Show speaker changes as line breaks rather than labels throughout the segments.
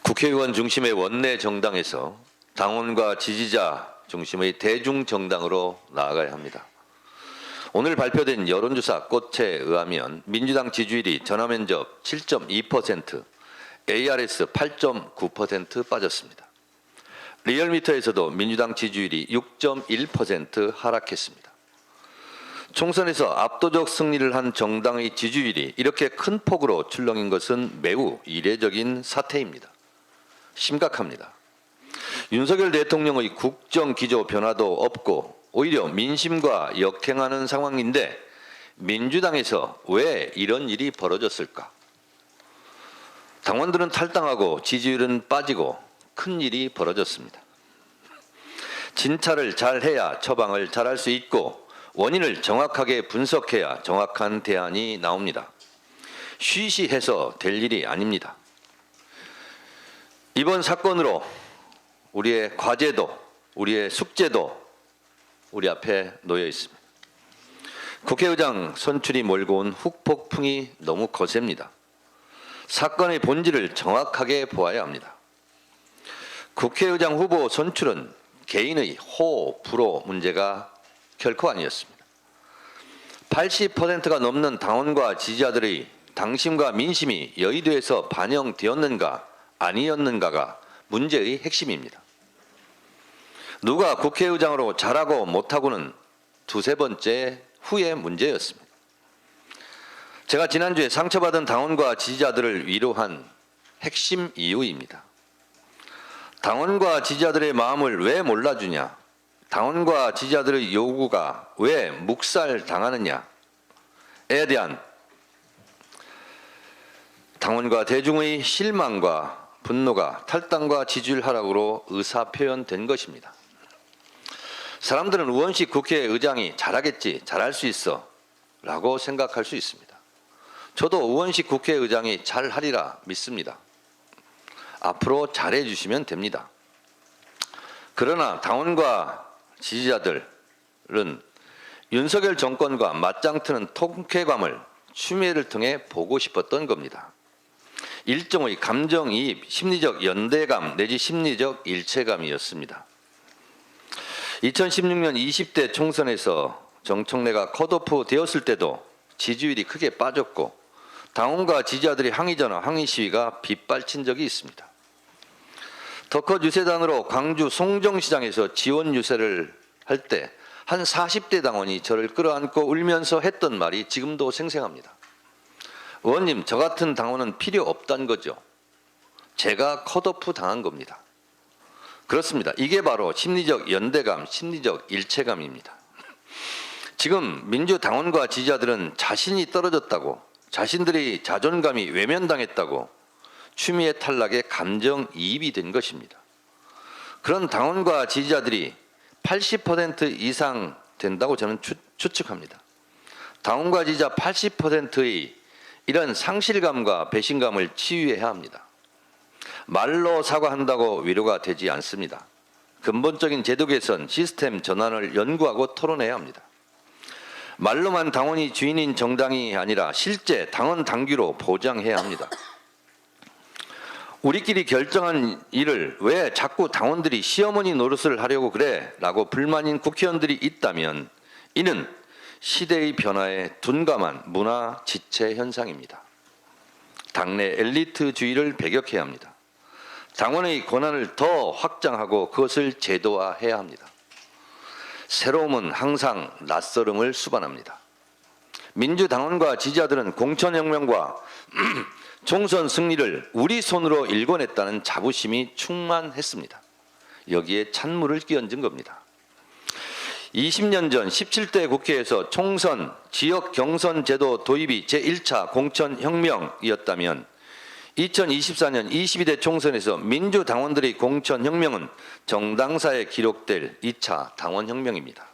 국회의원 중심의 원내 정당에서 당원과 지지자 중심의 대중 정당으로 나아가야 합니다. 오늘 발표된 여론조사 꽃에 의하면 민주당 지지율이 전화면접 7.2%, ARS 8.9% 빠졌습니다. 리얼미터에서도 민주당 지지율이 6.1% 하락했습니다. 총선에서 압도적 승리를 한 정당의 지지율이 이렇게 큰 폭으로 출렁인 것은 매우 이례적인 사태입니다. 심각합니다. 윤석열 대통령의 국정 기조 변화도 없고 오히려 민심과 역행하는 상황인데 민주당에서 왜 이런 일이 벌어졌을까? 당원들은 탈당하고 지지율은 빠지고 큰 일이 벌어졌습니다. 진찰을 잘해야 처방을 잘할 수 있고 원인을 정확하게 분석해야 정확한 대안이 나옵니다. 쉬쉬해서 될 일이 아닙니다. 이번 사건으로 우리의 과제도 우리의 숙제도 우리 앞에 놓여 있습니다. 국회의장 선출이 몰고 온 후폭풍이 너무 거셉니다. 사건의 본질을 정확하게 보아야 합니다. 국회의장 후보 선출은 개인의 호, 불호 문제가 결코 아니었습니다. 80%가 넘는 당원과 지지자들의 당심과 민심이 여의도에서 반영되었는가 아니었는가가 문제의 핵심입니다. 누가 국회의장으로 잘하고 못하고는 두세 번째 후의 문제였습니다. 제가 지난주에 상처받은 당원과 지지자들을 위로한 핵심 이유입니다. 당원과 지지자들의 마음을 왜 몰라주냐? 당원과 지지자들의 요구가 왜 묵살당하느냐에 대한 당원과 대중의 실망과 분노가 탈당과 지지율 하락으로 의사표현된 것입니다. 사람들은 우원식 국회의장이 잘하겠지, 잘할 수 있어 라고 생각할 수 있습니다. 저도 우원식 국회의장이 잘하리라 믿습니다. 앞으로 잘해 주시면 됩니다. 그러나 당원과 지지자들은 윤석열 정권과 맞짱 트는 통쾌감을 추미애를 통해 보고 싶었던 겁니다. 일종의 감정이입, 심리적 연대감 내지 심리적 일체감이었습니다. 2016년 20대 총선에서 정청래가 컷오프 되었을 때도 지지율이 크게 빠졌고 당원과 지지자들이 항의 전화, 항의 시위가 빗발친 적이 있습니다. 더 유세단으로 광주 송정시장에서 지원 유세를 할 때 한 40대 당원이 저를 끌어안고 울면서 했던 말이 지금도 생생합니다. 의원님, 저 같은 당원은 필요 없다는 거죠. 제가 컷오프 당한 겁니다. 그렇습니다. 이게 바로 심리적 연대감, 심리적 일체감입니다. 지금 민주당원과 지지자들은 자신이 떨어졌다고, 자신들의 자존감이 외면당했다고 추미애 탈락에 감정이입이 된 것입니다. 그런 당원과 지지자들이 80% 이상 된다고 저는 추측합니다. 당원과 지지자 80%의 이런 상실감과 배신감을 치유해야 합니다. 말로 사과한다고 위로가 되지 않습니다. 근본적인 제도 개선, 시스템 전환을 연구하고 토론해야 합니다. 말로만 당원이 주인인 정당이 아니라 실제 당원 당규로 보장해야 합니다. 우리끼리 결정한 일을 왜 자꾸 당원들이 시어머니 노릇을 하려고 그래? 라고 불만인 국회의원들이 있다면 이는 시대의 변화에 둔감한 문화 지체 현상입니다. 당내 엘리트주의를 배격해야 합니다. 당원의 권한을 더 확장하고 그것을 제도화해야 합니다. 새로움은 항상 낯설음을 수반합니다. 민주당원과 지지자들은 공천혁명과 총선 승리를 우리 손으로 일궈냈다는 자부심이 충만했습니다. 여기에 찬물을 끼얹은 겁니다. 20년 전 17대 국회에서 총선, 지역 경선 제도 도입이 제1차 공천혁명이었다면 2024년 22대 총선에서 민주당원들의 공천혁명은 정당사에 기록될 2차 당원혁명입니다.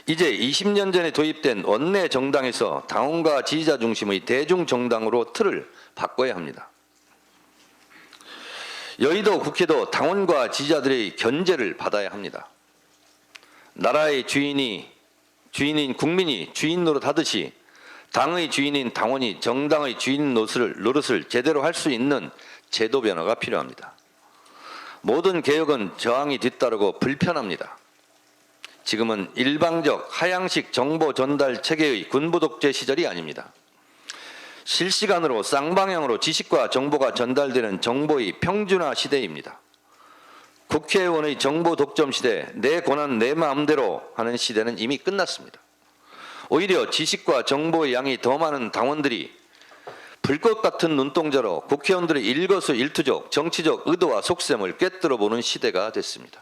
이제 20년 전에 도입된 원내 정당에서 당원과 지지자 중심의 대중정당으로 틀을 바꿔야 합니다. 여의도 국회도 당원과 지지자들의 견제를 받아야 합니다. 나라의 주인인 국민이 주인 노릇 하듯이 당의 주인인 당원이 정당의 주인 노릇을 제대로 할 수 있는 제도 변화가 필요합니다. 모든 개혁은 저항이 뒤따르고 불편합니다. 지금은 일방적 하향식 정보 전달 체계의 군부 독재 시절이 아닙니다. 실시간으로 쌍방향으로 지식과 정보가 전달되는 정보의 평준화 시대입니다. 국회의원의 정보 독점 시대, 내 권한 내 마음대로 하는 시대는 이미 끝났습니다. 오히려 지식과 정보의 양이 더 많은 당원들이 불꽃 같은 눈동자로 국회의원들의 일거수일투족, 정치적 의도와 속셈을 꿰뚫어 보는 시대가 됐습니다.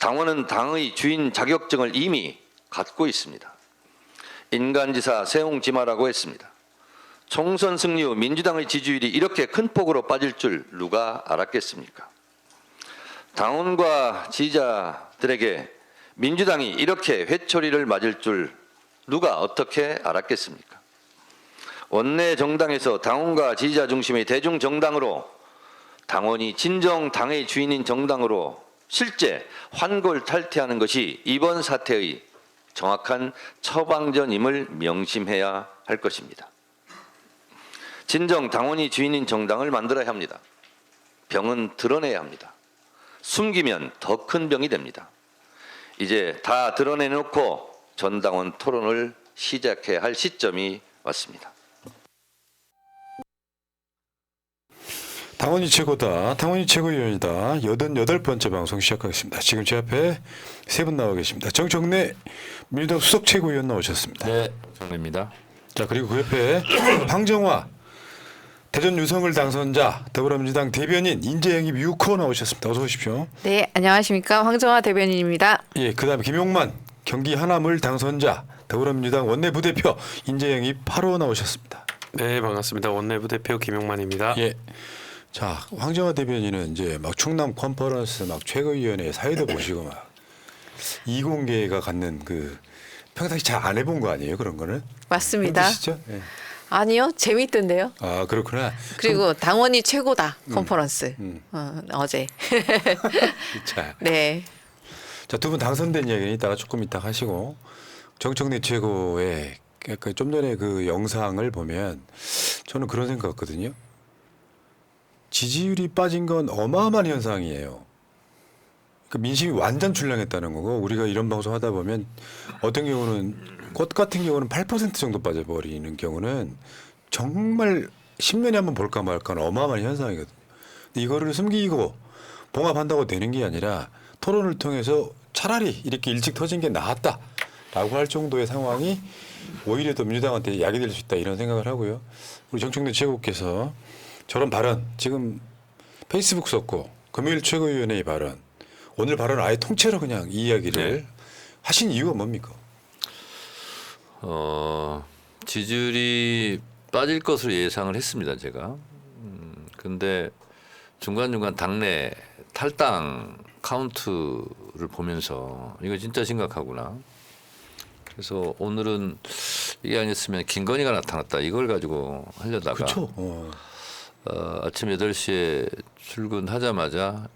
당원은 당의 주인 자격증을 이미 갖고 있습니다. 인간지사 세옹지마라고 했습니다. 총선 승리 후 민주당의 지지율이 이렇게 큰 폭으로 빠질 줄 누가 알았겠습니까? 당원과 지지자들에게 민주당이 이렇게 회초리를 맞을 줄 누가 어떻게 알았겠습니까? 원내 정당에서 당원과 지지자 중심의 대중 정당으로 당원이 진정 당의 주인인 정당으로 실제 환골탈퇴하는 것이 이번 사태의 정확한 처방전임을 명심해야 할 것입니다. 진정 당원이 주인인 정당을 만들어야 합니다. 병은 드러내야 합니다. 숨기면 더 큰 병이 됩니다. 이제 다 드러내놓고 전당원 토론을 시작해야 할 시점이 왔습니다.
당원이 최고다. 당원이 최고위원이다. 88번째 방송 시작하겠습니다. 지금 제 앞에 세 분 나와 계십니다. 정청래 민주당 수석 최고위원 나오셨습니다.
네, 정래입니다.
자, 그리고 그 옆에 황정화 대전 유성을 당선자 더불어민주당 대변인 인재영입 유코 나오셨습니다. 어서 오십시오.
네, 안녕하십니까. 황정화 대변인입니다.
예, 그다음에 김용만 경기 하남을 당선자 더불어민주당 원내부대표 인재영입 8호 나오셨습니다.
네, 반갑습니다. 원내부 대표 김용만입니다.
예. 자, 황정화 대변인은 이제 막 충남 컨퍼런스 막 최고위원회 사회도 보시고 막 이공계가 갖는 그 평상시 잘 안 해본 거 아니에요? 그런 거는?
맞습니다.
힘드시죠? 예.
아니요, 재밌던데요.
아, 그렇구나.
그리고 당원이 최고다 컨퍼런스 어제.
자,
네,
자, 두 분 당선된 이야기는 이따가 조금 이따 하시고 정청래 최고의 좀 전에 그 영상을 보면 저는 그런 생각했거든요. 지지율이 빠진 건 어마어마한 현상이에요. 그 민심이 완전 출렁했다는 거고 우리가 이런 방송 하다 보면 어떤 경우는 꽃 같은 경우는 8% 정도 빠져버리는 경우는 정말 10년에 한번 볼까 말까 하는 어마어마한 현상이거든요. 근데 이거를 숨기고 봉합한다고 되는 게 아니라 토론을 통해서 차라리 이렇게 일찍 터진 게 나았다라고 할 정도의 상황이 오히려 더 민주당한테 약이 될 수 있다 이런 생각을 하고요. 우리 정청래 최고께서 저런 발언 지금 페이스북 썼고 금요일 최고위원회의 발언 오늘 발언 아예 통째로 그냥 이 이야기를 하신 이유가 뭡니까?
지지율이 빠질 것으로 예상을 했습니다, 제가. 근데 중간중간 당내 탈당 카운트를 보면서 이거 진짜 심각하구나. 그래서 오늘은 이게 아니었으면 김건희가 나타났다. 이걸 가지고 하려다가
그렇죠.
아침 8시에 출근하자마자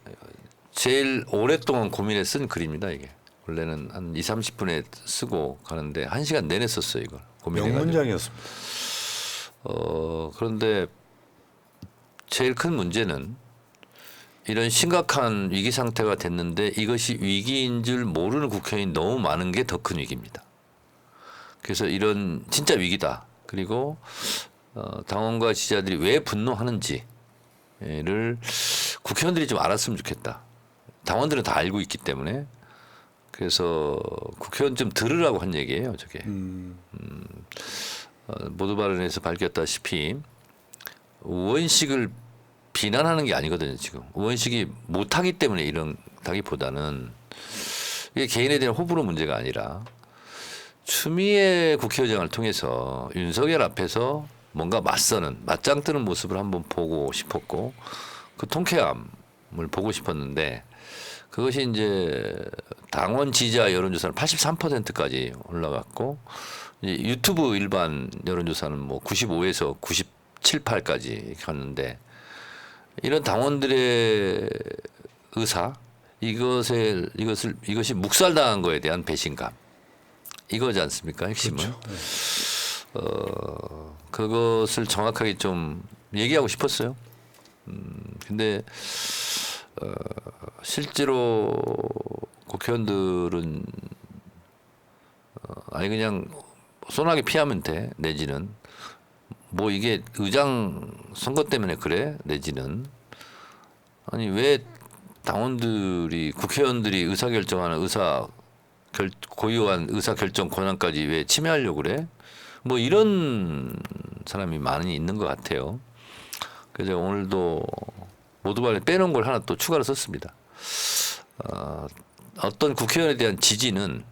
제일 오랫동안 고민해 쓴 글입니다. 이게. 원래는 한 20-30분에 쓰고 가는데 1시간 내내 썼어요. 이걸. 고민해가지고.
명문장이었습니다.
그런데 제일 큰 문제는 이런 심각한 위기 상태가 됐는데 이것이 위기인 줄 모르는 국회의원이 너무 많은 게 더 큰 위기입니다. 그래서 이런 진짜 위기다. 그리고 당원과 지지자들이 왜 분노하는지를 국회의원들이 좀 알았으면 좋겠다. 당원들은 다 알고 있기 때문에 그래서 국회의원 좀 들으라고 한 얘기예요. 저게. 모두 발언에서 밝혔다시피 의원식을 비난하는 게 아니거든요. 지금 의원식이 못하기 때문에 이런다기보다는 이게 개인에 대한 호불호 문제가 아니라 추미애 국회의장을 통해서 윤석열 앞에서 뭔가 맞짱 뜨는 모습을 한번 보고 싶었고 그 통쾌함을 보고 싶었는데 그것이 이제 당원 지지자 여론조사는 83%까지 올라갔고 이제 유튜브 일반 여론조사는 뭐 95에서 97, 8까지 갔는데 이런 당원들의 의사 이것이 묵살당한 거에 대한 배신감 이거지 않습니까? 핵심은.
그렇죠.
그것을 정확하게 좀 얘기하고 싶었어요. 근데 실제로 국회의원들은 아니 그냥 소나게 피하면 돼. 내지는 뭐 이게 의장 선거 때문에 그래. 내지는 아니 왜 당원들이 국회의원들이 의사결정하는 고유한 의사결정 권한까지 왜 침해하려고 그래? 뭐 이런 사람이 많이 있는 것 같아요. 그래서 오늘도 모두발에 빼놓은 걸 하나 또 추가로 썼습니다. 어떤 국회의원에 대한 지지는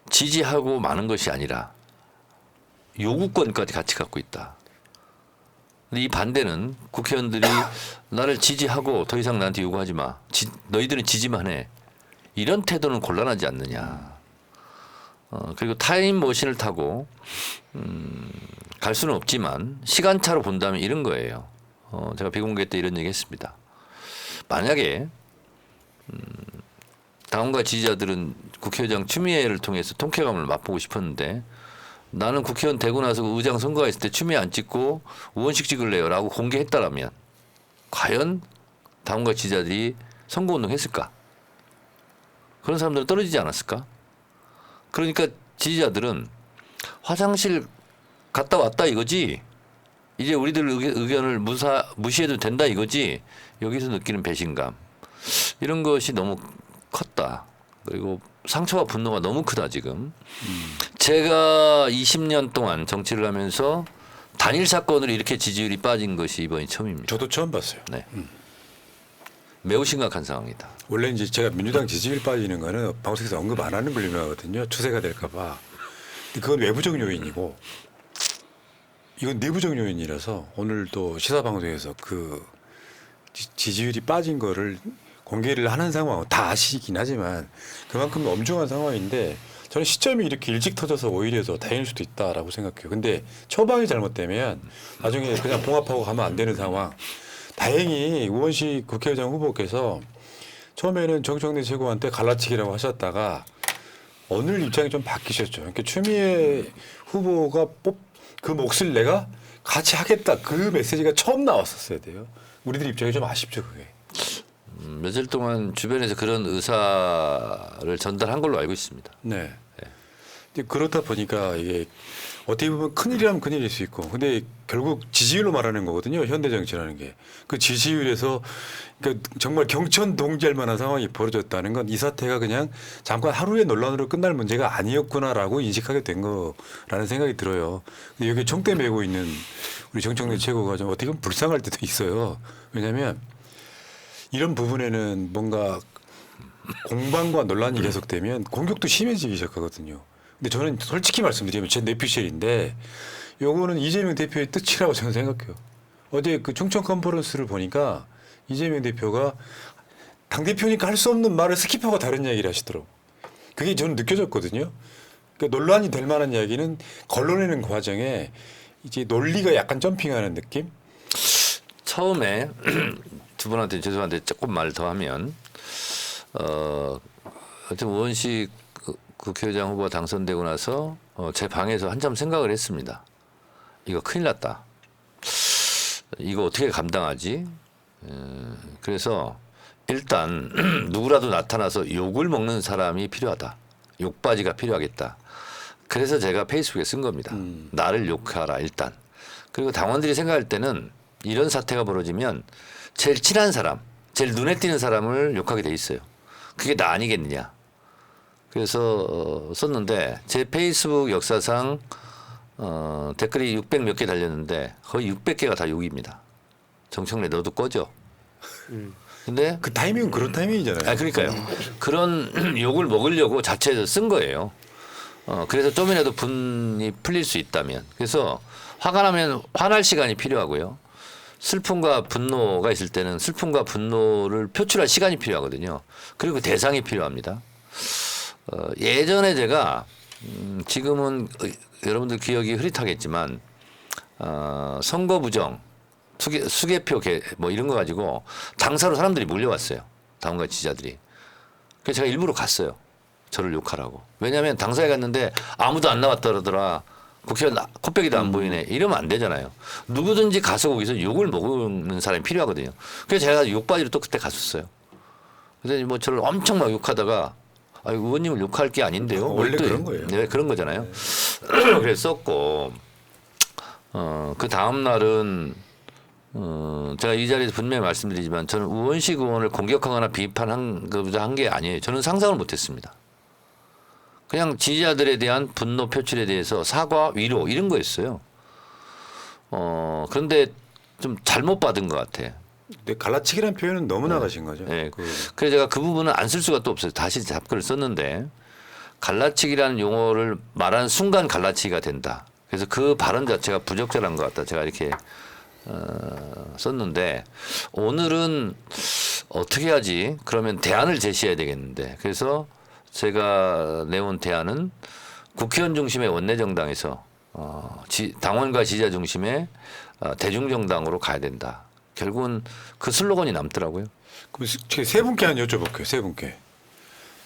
지지하고 마는 것이 아니라 요구권까지 같이 갖고 있다. 근데 이 반대는 국회의원들이 나를 지지하고 더 이상 나한테 요구하지 마. 너희들은 지지만 해. 이런 태도는 곤란하지 않느냐. 그리고 타임머신을 타고 갈 수는 없지만 시간차로 본다면 이런 거예요. 제가 비공개 때 이런 얘기 했습니다. 만약에 당원과 지지자들은 국회의장 추미애를 통해서 통쾌감을 맛보고 싶었는데 나는 국회의원 되고 나서 의장 선거가 있을 때 추미애 안 찍고 의원식 찍을래요 라고 공개했다라면 과연 당원과 지지자들이 선거운동 했을까? 그런 사람들은 떨어지지 않았을까? 그러니까 지지자들은 화장실 갔다 왔다 이거지. 이제 우리들 의견을 무시해도 된다 이거지. 여기서 느끼는 배신감. 이런 것이 너무 컸다. 그리고 상처와 분노가 너무 크다 지금. 제가 20년 동안 정치를 하면서 단일 사건으로 이렇게 지지율이 빠진 것이 이번이 처음입니다.
저도 처음 봤어요.
네. 매우 심각한 상황이다.
원래 이제 제가 민주당 지지율 빠지는 거는 방송에서 언급 안 하는 걸로 유명하거든요. 추세가 될까봐. 근데 그건 외부적 요인이고 이건 내부적 요인이라서 오늘도 시사 방송에서 그 지지율이 빠진 거를 공개를 하는 상황 다 아시긴 하지만 그만큼 엄중한 상황인데 저는 시점이 이렇게 일찍 터져서 오히려 더 다행일 수도 있다라고 생각해요. 근데 처방이 잘못되면 나중에 그냥 봉합하고 가면 안 되는 상황. 다행히 우원식 국회의장 후보께서 처음에는 정청래 최고한테 갈라치기라고 하셨다가 오늘 입장이 좀 바뀌셨죠. 그러니까 추미애 후보가 그 몫을 내가 같이 하겠다. 그 메시지가 처음 나왔었어야 돼요. 우리들 입장이 좀 아쉽죠, 그게.
며칠 동안 주변에서 그런 의사를 전달한 걸로 알고 있습니다.
네. 근데 그렇다 보니까 이게 어떻게 보면 큰일이라면 큰일일 수 있고 근데 결국 지지율로 말하는 거거든요. 현대 정치라는 게. 그 지지율에서 그러니까 정말 경천동지할 만한 상황이 벌어졌다는 건 이 사태가 그냥 잠깐 하루의 논란으로 끝날 문제가 아니었구나라고 인식하게 된 거라는 생각이 들어요. 근데 여기 총대 메고 있는 우리 정청래 최고가 좀 어떻게 보면 불쌍할 때도 있어요. 왜냐하면 이런 부분에는 뭔가 공방과 논란이 계속되면 공격도 심해지기 시작하거든요. 근데 저는 솔직히 말씀드리면 제 뇌피셜인데 요거는 이재명 대표의 뜻이라고 저는 생각해요. 어제 그 충청 컨퍼런스를 보니까 이재명 대표가 당대표니까 할 수 없는 말을 스킵하고 다른 이야기를 하시더라고요. 그게 저는 느껴졌거든요. 그러니까 논란이 될 만한 이야기는 걸러내는 과정에 이제 논리가 약간 점핑하는 느낌?
처음에 두 분한테 죄송한데 조금 말 더 하면 하여튼 우원식 국회의장 후보가 당선되고 나서 제 방에서 한참 생각을 했습니다. 이거 큰일 났다. 이거 어떻게 감당하지? 그래서 일단 누구라도 나타나서 욕을 먹는 사람이 필요하다. 욕바지가 필요하겠다. 그래서 제가 페이스북에 쓴 겁니다. 나를 욕하라 일단. 그리고 당원들이 생각할 때는 이런 사태가 벌어지면 제일 친한 사람, 제일 눈에 띄는 사람을 욕하게 돼 있어요. 그게 나 아니겠느냐. 그래서 썼는데 제 페이스북 역사상 댓글이 600 몇 개 달렸는데 거의 600개가 다 욕입니다. 정청래 너도 꺼져. 근데
그 타이밍은 그런 타이밍이잖아요.
그러니까요. 그런 욕을 먹으려고 자체에서 쓴 거예요. 그래서 좀이라도 분이 풀릴 수 있다면. 그래서 화가 나면 화날 시간이 필요하고요. 슬픔과 분노가 있을 때는 슬픔과 분노를 표출할 시간이 필요하거든요. 그리고 대상이 필요합니다. 예전에 제가 지금은 여러분들 기억이 흐릿하겠지만 선거 부정, 수개표 뭐 이런 거 가지고 당사로 사람들이 몰려왔어요. 당원과 지지자들이. 그래서 제가 일부러 갔어요. 저를 욕하라고. 왜냐하면 당사에 갔는데 아무도 안 나왔다 그러더라. 국회의원 코빼기도 안 보이네. 이러면 안 되잖아요. 누구든지 가서 거기서 욕을 먹는 사람이 필요하거든요. 그래서 제가 욕받이로 또 그때 갔었어요. 그래서 뭐 저를 엄청 막 욕하다가 의원님을 욕할 게 아닌데요.
원래
또
그런 거예요.
네, 그런 거잖아요. 그랬었고 그 다음 날은 제가 이 자리에서 분명히 말씀드리지만 저는 우원식 의원을 공격하거나 비판한 게 아니에요. 저는 상상을 못했습니다. 그냥 지지자들에 대한 분노 표출에 대해서 사과, 위로 이런 거였어요. 그런데 좀 잘못 받은 것 같아.
근데 갈라치기라는 표현은 너무 나가신 거죠.
네. 그래서 제가 그 부분은 안 쓸 수가 또 없어요. 다시 답글을 썼는데 갈라치기라는 용어를 말하는 순간 갈라치기가 된다. 그래서 그 발언 자체가 부적절한 것 같다. 제가 이렇게 썼는데 오늘은 어떻게 하지? 그러면 대안을 제시해야 되겠는데 그래서 제가 내온 대안은 국회의원 중심의 원내정당에서 당원과 지지자 중심의 대중정당으로 가야 된다. 결국은 그 슬로건이 남더라고요.
그럼 세 분께 한 여쭤볼게요. 세 분께.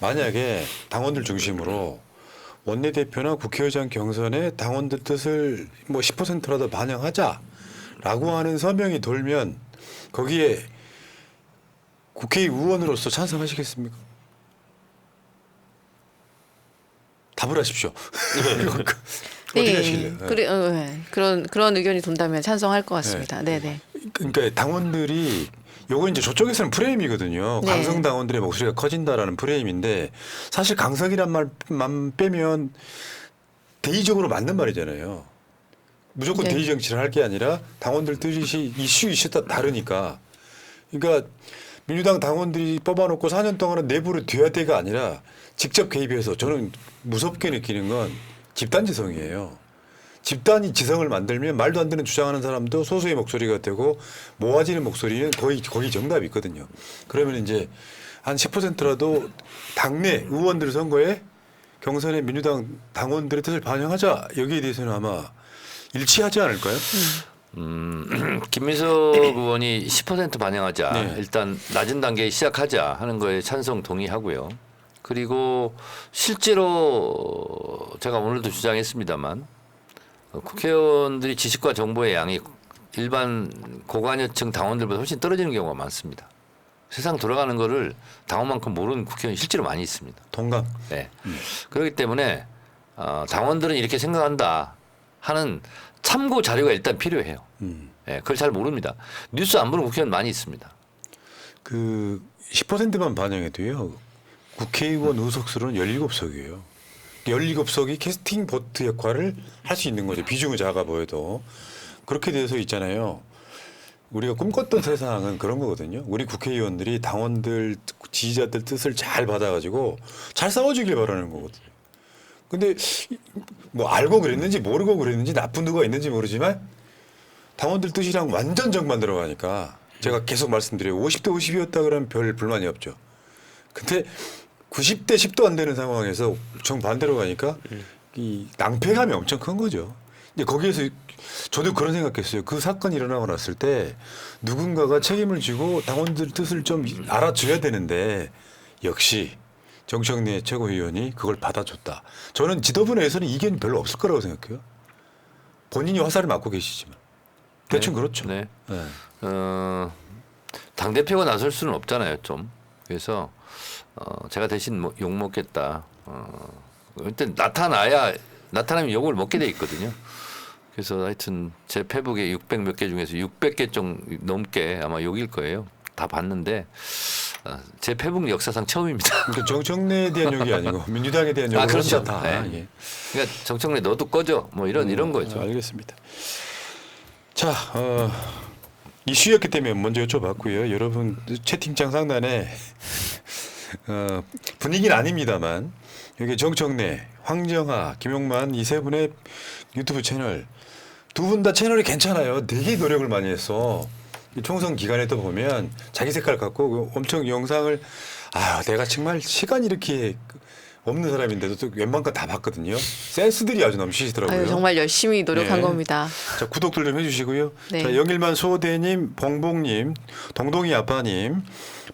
만약에 당원들 중심으로 원내대표나 국회의장 경선에 당원들 뜻을 뭐 10%라도 반영하자라고 하는 서명이 돌면 거기에 국회의원으로서 찬성하시겠습니까? 답을 하십시오. 어떻게 하실래요?
그런 의견이 돈다면 찬성할 것 같습니다. 네.
그러니까 당원들이 요거 이제 저쪽에서는 프레임이거든요.
네.
강성 당원들의 목소리가 커진다라는 프레임인데 사실 강성이란 말만 빼면 대의적으로 맞는 말이잖아요. 무조건
네.
대의 정치를 할 게 아니라 당원들 뜻이 이슈 다 다르니까. 그러니까 민주당 당원들이 뽑아놓고 4년 동안은 내부로 뒤화대가 아니라 직접 개입해서 저는 무섭게 느끼는 건 집단지성이에요. 집단이 지성을 만들면 말도 안 되는 주장하는 사람도 소수의 목소리가 되고 모아지는 목소리는 거의 정답이 있거든요. 그러면 이제 한 10%라도 당내 의원들 선거에 경선에 민주당 당원들의 뜻을 반영하자 여기에 대해서는 아마 일치하지 않을까요?
김민석 의원이 10% 반영하자.
네.
일단 낮은 단계에 시작하자 하는 거에 찬성 동의하고요. 그리고 실제로 제가 오늘도 주장했습니다만 국회의원들이 지식과 정보의 양이 일반 고관여층 당원들보다 훨씬 떨어지는 경우가 많습니다. 세상 돌아가는 거를 당원만큼 모르는 국회의원이 실제로 많이 있습니다.
동감.
네. 그렇기 때문에 당원들은 이렇게 생각한다 하는 참고 자료가 일단 필요해요. 네, 그걸 잘 모릅니다. 뉴스 안 보는 국회의원 많이 있습니다.
그 10%만 반영해도요. 국회의원 의석수는 17석이에요. 17석이 캐스팅 보트 역할을 할 수 있는 거죠. 비중이 작아 보여도. 그렇게 돼서 있잖아요. 우리가 꿈꿨던 세상은 그런 거거든요. 우리 국회의원들이 당원들, 지지자들 뜻을 잘 받아가지고 잘 싸워주길 바라는 거거든요. 근데 뭐 알고 그랬는지 모르고 그랬는지 나쁜 누가 있는지 모르지만 당원들 뜻이랑 완전 정반 들어가니까 제가 계속 말씀드려요. 50대 50이었다 그러면 별 불만이 없죠. 근데 90대 10도 안 되는 상황에서 정반대로 가니까 이 낭패감이 엄청 큰 거죠. 이제 거기에서 저도 그런 생각했어요. 그 사건이 일어나고 났을 때 누군가가 책임을 지고 당원들 뜻을 좀 알아줘야 되는데 역시 정청래 최고위원이 그걸 받아줬다. 저는 지도부 내에서는 이견이 별로 없을 거라고 생각해요. 본인이 화살을 맞고 계시지만 대충
네.
그렇죠.
네.
네.
당 대표가 나설 수는 없잖아요, 좀. 그래서 제가 대신 욕 먹겠다. 일단 나타나면 욕을 먹게 돼 있거든요. 그래서 하여튼 제 페북에 600 몇 개 중에서 600개 좀 넘게 아마 욕일 거예요. 다 봤는데 제 페북 역사상 처음입니다.
그러니까 정청래에 대한 욕이 아니고 민주당에 대한 욕을
그렇죠.
혼자 다.
네.
예.
그러니까 정청래 너도 꺼져. 뭐 이런 거죠.
알겠습니다. 자, 이슈였기 때문에 먼저 여쭤봤고요. 여러분 채팅창 상단에 분위기는 아닙니다만 여기 정청래, 황정하, 김용만 이 세 분의 유튜브 채널 두 분 다 채널이 괜찮아요. 되게 노력을 많이 했어. 총선 기간에 또 보면 자기 색깔 갖고 엄청 영상을 내가 정말 시간이 이렇게 없는 사람인데도 또 웬만큼 다 봤거든요. 센스들이 아주 넘치시더라고요.
정말 열심히 노력한
네.
겁니다.
자, 구독들 좀 해주시고요.
네.
자, 영일만 소대님, 봉봉님, 동동이 아빠님,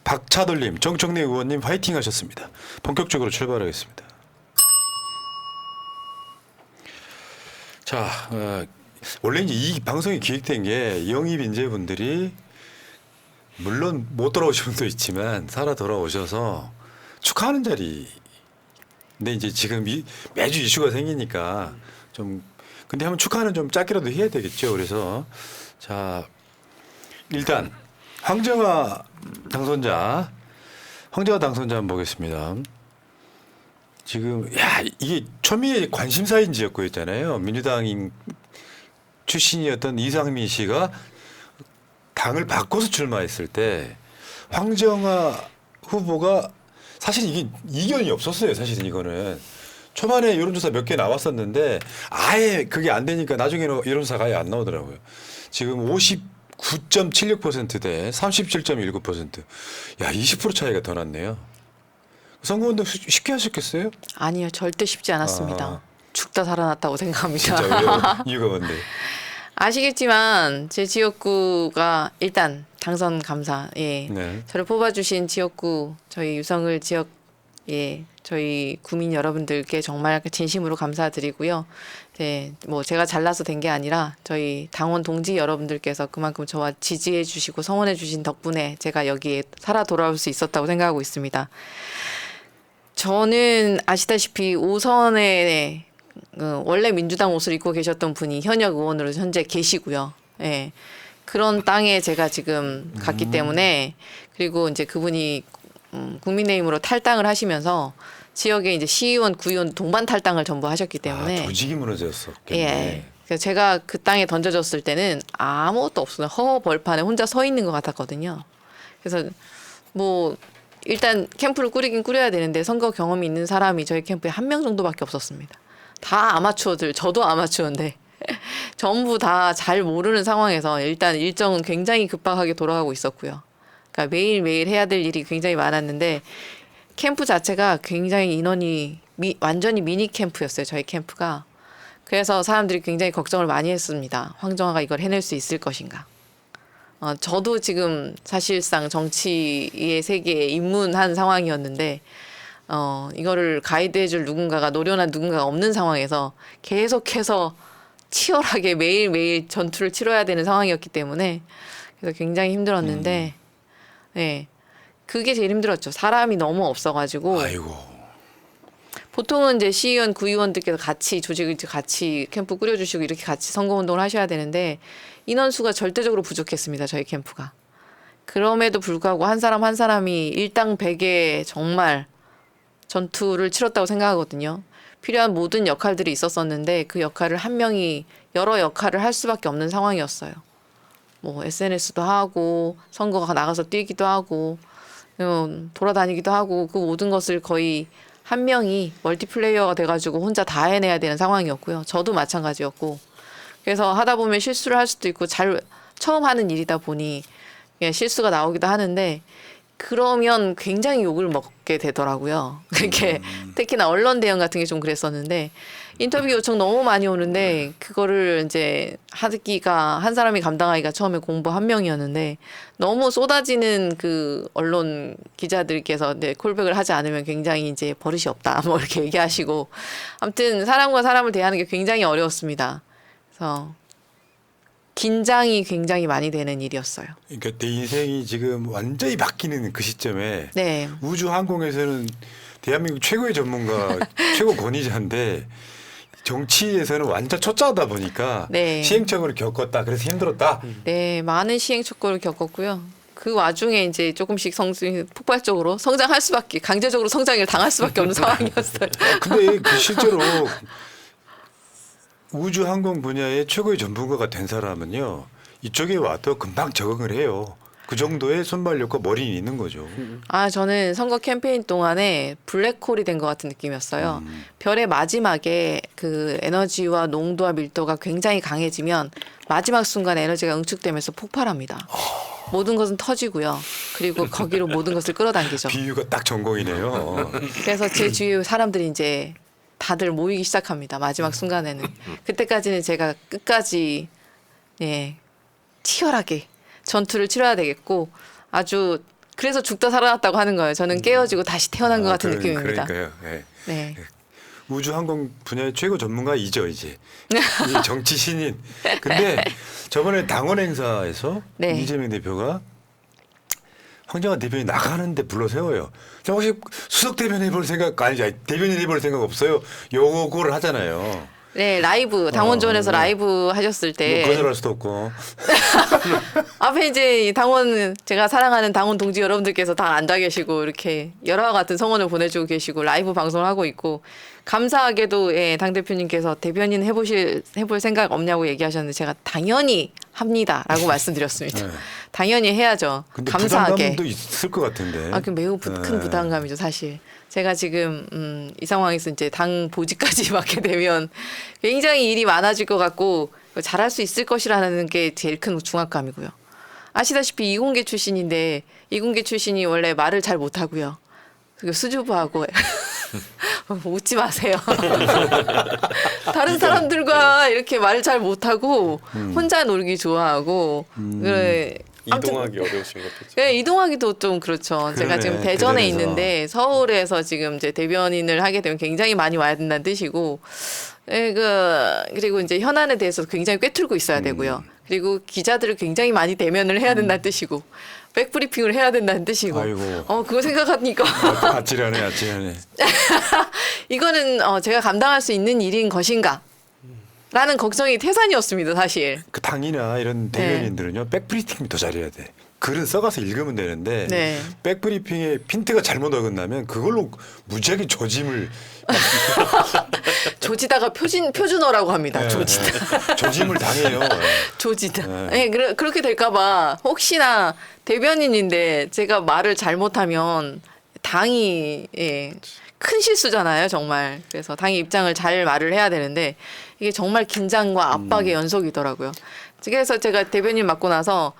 박차돌님, 정청래 의원님 화이팅 하셨습니다. 본격적으로 출발하겠습니다. 자, 원래 이제 이 방송이 기획된 게 영입 인재분들이 물론 못 돌아오신 분도 있지만 살아 돌아오셔서 축하하는 자리. 근데 이제 지금 매주 이슈가 생기니까 좀 근데 한번 축하는 좀 짧게라도 해야 되겠죠. 그래서 자 일단 황정화 당선자 한번 보겠습니다. 지금 이게 초미의 관심사인 지역구였잖아요. 민주당 출신이었던 이상민 씨가 당을 바꿔서 출마했을 때 황정화 후보가 사실 이게 이견이 없었어요. 사실은 이거는 초반에 여론조사 몇 개 나왔었는데 아예 그게 안 되니까 나중에는 여론조사가 아예 안 나오더라고요. 지금 59.76% 대 37.19%. 야, 20% 차이가 더 났네요. 선거운동 쉽게 하셨겠어요?
아니요, 절대 쉽지 않았습니다.
아.
죽다 살아났다고 생각합니다.
진짜 왜요? 이유가 뭔데?
아시겠지만 제 지역구가 일단 당선 감사, 예,
네.
저를 뽑아주신 지역구 저희 유성을 지역, 예, 저희 구민 여러분들께 정말 진심으로 감사드리고요. 네, 뭐 제가 잘나서 된 게 아니라 저희 당원 동지 여러분들께서 그만큼 저와 지지해 주시고 성원해 주신 덕분에 제가 여기에 살아 돌아올 수 있었다고 생각하고 있습니다. 저는 아시다시피 5선에 원래 민주당 옷을 입고 계셨던 분이 현역 의원으로 현재 계시고요. 예. 그런 땅에 제가 지금 갔기 때문에 그리고 이제 그분이 국민의힘으로 탈당을 하시면서 지역에 이제 시의원, 구의원 동반 탈당을 전부 하셨기 때문에
조직이 무너졌었겠네.
예. 그래서 제가 그 땅에 던져졌을 때는 아무것도 없어요. 허허 벌판에 혼자 서 있는 것 같았거든요. 그래서 뭐 일단 캠프를 꾸리긴 꾸려야 되는데 선거 경험이 있는 사람이 저희 캠프에 한 명 정도밖에 없었습니다. 다 아마추어들, 저도 아마추어인데 전부 다 잘 모르는 상황에서 일단 일정은 굉장히 급박하게 돌아가고 있었고요. 그러니까 매일매일 해야 될 일이 굉장히 많았는데 캠프 자체가 굉장히 인원이 완전히 미니 캠프였어요. 저희 캠프가. 그래서 사람들이 굉장히 걱정을 많이 했습니다. 황정화가 이걸 해낼 수 있을 것인가. 저도 지금 사실상 정치의 세계에 입문한 상황이었는데 이거를 가이드해줄 누군가가 노련한 누군가가 없는 상황에서 계속해서 치열하게 매일매일 전투를 치러야 되는 상황이었기 때문에 그래서 굉장히 힘들었는데 네, 그게 제일 힘들었죠. 사람이 너무 없어가지고
아이고.
보통은 이제 시의원, 구의원들께서 같이 조직을 같이 캠프 꾸려주시고 이렇게 같이 선거운동을 하셔야 되는데 인원수가 절대적으로 부족했습니다. 저희 캠프가. 그럼에도 불구하고 한 사람 한 사람이 일당백에 정말 전투를 치렀다고 생각하거든요. 필요한 모든 역할들이 있었었는데 그 역할을 한 명이 여러 역할을 할 수밖에 없는 상황이었어요. 뭐 SNS도 하고 선거가 나가서 뛰기도 하고 돌아다니기도 하고 그 모든 것을 거의 한 명이 멀티플레이어가 돼가지고 혼자 다 해내야 되는 상황이었고요. 저도 마찬가지였고 그래서 하다 보면 실수를 할 수도 있고 처음 하는 일이다 보니 실수가 나오기도 하는데 그러면 굉장히 욕을 먹게 되더라고요. 그렇게 특히나 언론 대응 같은 게 좀 그랬었는데 인터뷰 요청 너무 많이 오는데 그거를 이제 하기가 한 사람이 감당하기가 처음에 공부 한 명이었는데 너무 쏟아지는 그 언론 기자들께서 콜백을 하지 않으면 굉장히 이제 버릇이 없다 뭐 이렇게 얘기하시고 아무튼 사람과 사람을 대하는 게 굉장히 어려웠습니다. 그래서 긴장이 굉장히 많이 되는 일이었어요.
그러니까 내 인생이 지금 완전히 바뀌는 그 시점에
네.
우주항공에서는 대한민국 최고의 전문가, 최고 권위자인데 정치에서는 완전 초짜다 보니까
네.
시행착오를 겪었다. 그래서 힘들었다.
네, 많은 시행착오를 겪었고요. 그 와중에 이제 조금씩 폭발적으로 성장할 수밖에, 강제적으로 성장을 당할 수밖에 없는 상황이었어요.
근데 그 실제로 우주항공 분야의 최고의 전문가가 된 사람은요. 이쪽에 와도 금방 적응을 해요. 그 정도의 순발력과 머리는 있는 거죠.
저는 선거 캠페인 동안에 블랙홀이 된 것 같은 느낌이었어요. 별의 마지막에 그 에너지와 농도와 밀도가 굉장히 강해지면 마지막 순간에 에너지가 응축되면서 폭발합니다. 모든 것은 터지고요. 그리고 거기로 모든 것을 끌어당기죠.
비유가 딱 전공이네요.
그래서 제 주위 사람들이 이제 다들 모이기 시작합니다. 마지막 순간에는. 그때까지는 제가 끝까지 치열하게 전투를 치러야 되겠고 아주 그래서 죽다 살아났다고 하는 거예요. 저는 깨어지고 다시 태어난 것 같은 느낌입니다.
그러니까요. 네.
네.
우주 항공 분야의 최고 전문가이죠 이제 이 정치 신인. 근데 저번에 당원 행사에서
네.
이재명 대표가 황정화 대변인 나가는데 불러 세워요. 저 혹시 수석 대변인 해볼 생각 아니 대변인 해볼 생각 없어요? 요거를 하잖아요.
네, 라이브 당원전에서
네.
라이브 하셨을 때
뭐 거절할 수도 없고.
앞에 이제 이 당원 제가 사랑하는 당원 동지 여러분들께서 다 앉아 계시고 이렇게 열화와 같은 성원을 보내주고 계시고 라이브 방송을 하고 있고 감사하게도 예, 당 대표님께서 대변인 해볼 생각 없냐고 얘기하셨는데 제가 당연히 합니다라고 말씀드렸습니다.
네.
당연히 해야죠.
근데
감사하게.
부담감도 있을 것 같은데.
그 매우 큰
네.
부담감이죠, 사실. 제가 지금 이 상황에서 이제 당 보직까지 맡게 되면 굉장히 일이 많아질 것 같고 잘할 수 있을 것이라는 게 제일 큰 중압감이고요. 아시다시피 이공계 출신인데 이공계 출신이 원래 말을 잘 못하고요. 그리고 수줍어하고 웃지 마세요. 다른 사람들과 이렇게 말을 잘 못하고 혼자 놀기 좋아하고 그래. 아무튼
이동하기 어려우신 것도 있죠.
네, 이동하기도 좀 그렇죠. 제가
그러네,
지금 대전에
대전에서.
있는데 서울에서 지금 이제 대변인을 하게 되면 굉장히 많이 와야 된다는 뜻이고, 예, 그리고 이제 현안에 대해서 굉장히 꿰뚫고 있어야 되고요. 그리고 기자들을 굉장히 많이 대면을 해야 된다는 뜻이고, 백브리핑을 해야 된다는 뜻이고.
아이고.
그거 생각하니까
아찔하네, 아찔하네.
이거는 제가 감당할 수 있는 일인 것인가? 라는 걱정이 태산이었습니다, 사실.
그 당이나 이런 대변인들은요 백브리핑이 더 잘해야 돼. 글은 써가서 읽으면 되는데
네.
백브리핑에 핀트가 잘못 어긋나면 그걸로 무지하게 조짐을
조지다가 표준어라고 합니다.
네,
조지다.
조짐을 당해요.
조지다.
네.
네, 그렇게 될까봐 혹시나 대변인인데 제가 말을 잘못하면 당이 큰 실수잖아요, 정말. 그래서 당의 입장을 잘 말을 해야 되는데 이게 정말 긴장과 압박의 연속이더라고요. 그래서 제가 대변인 맡고 나서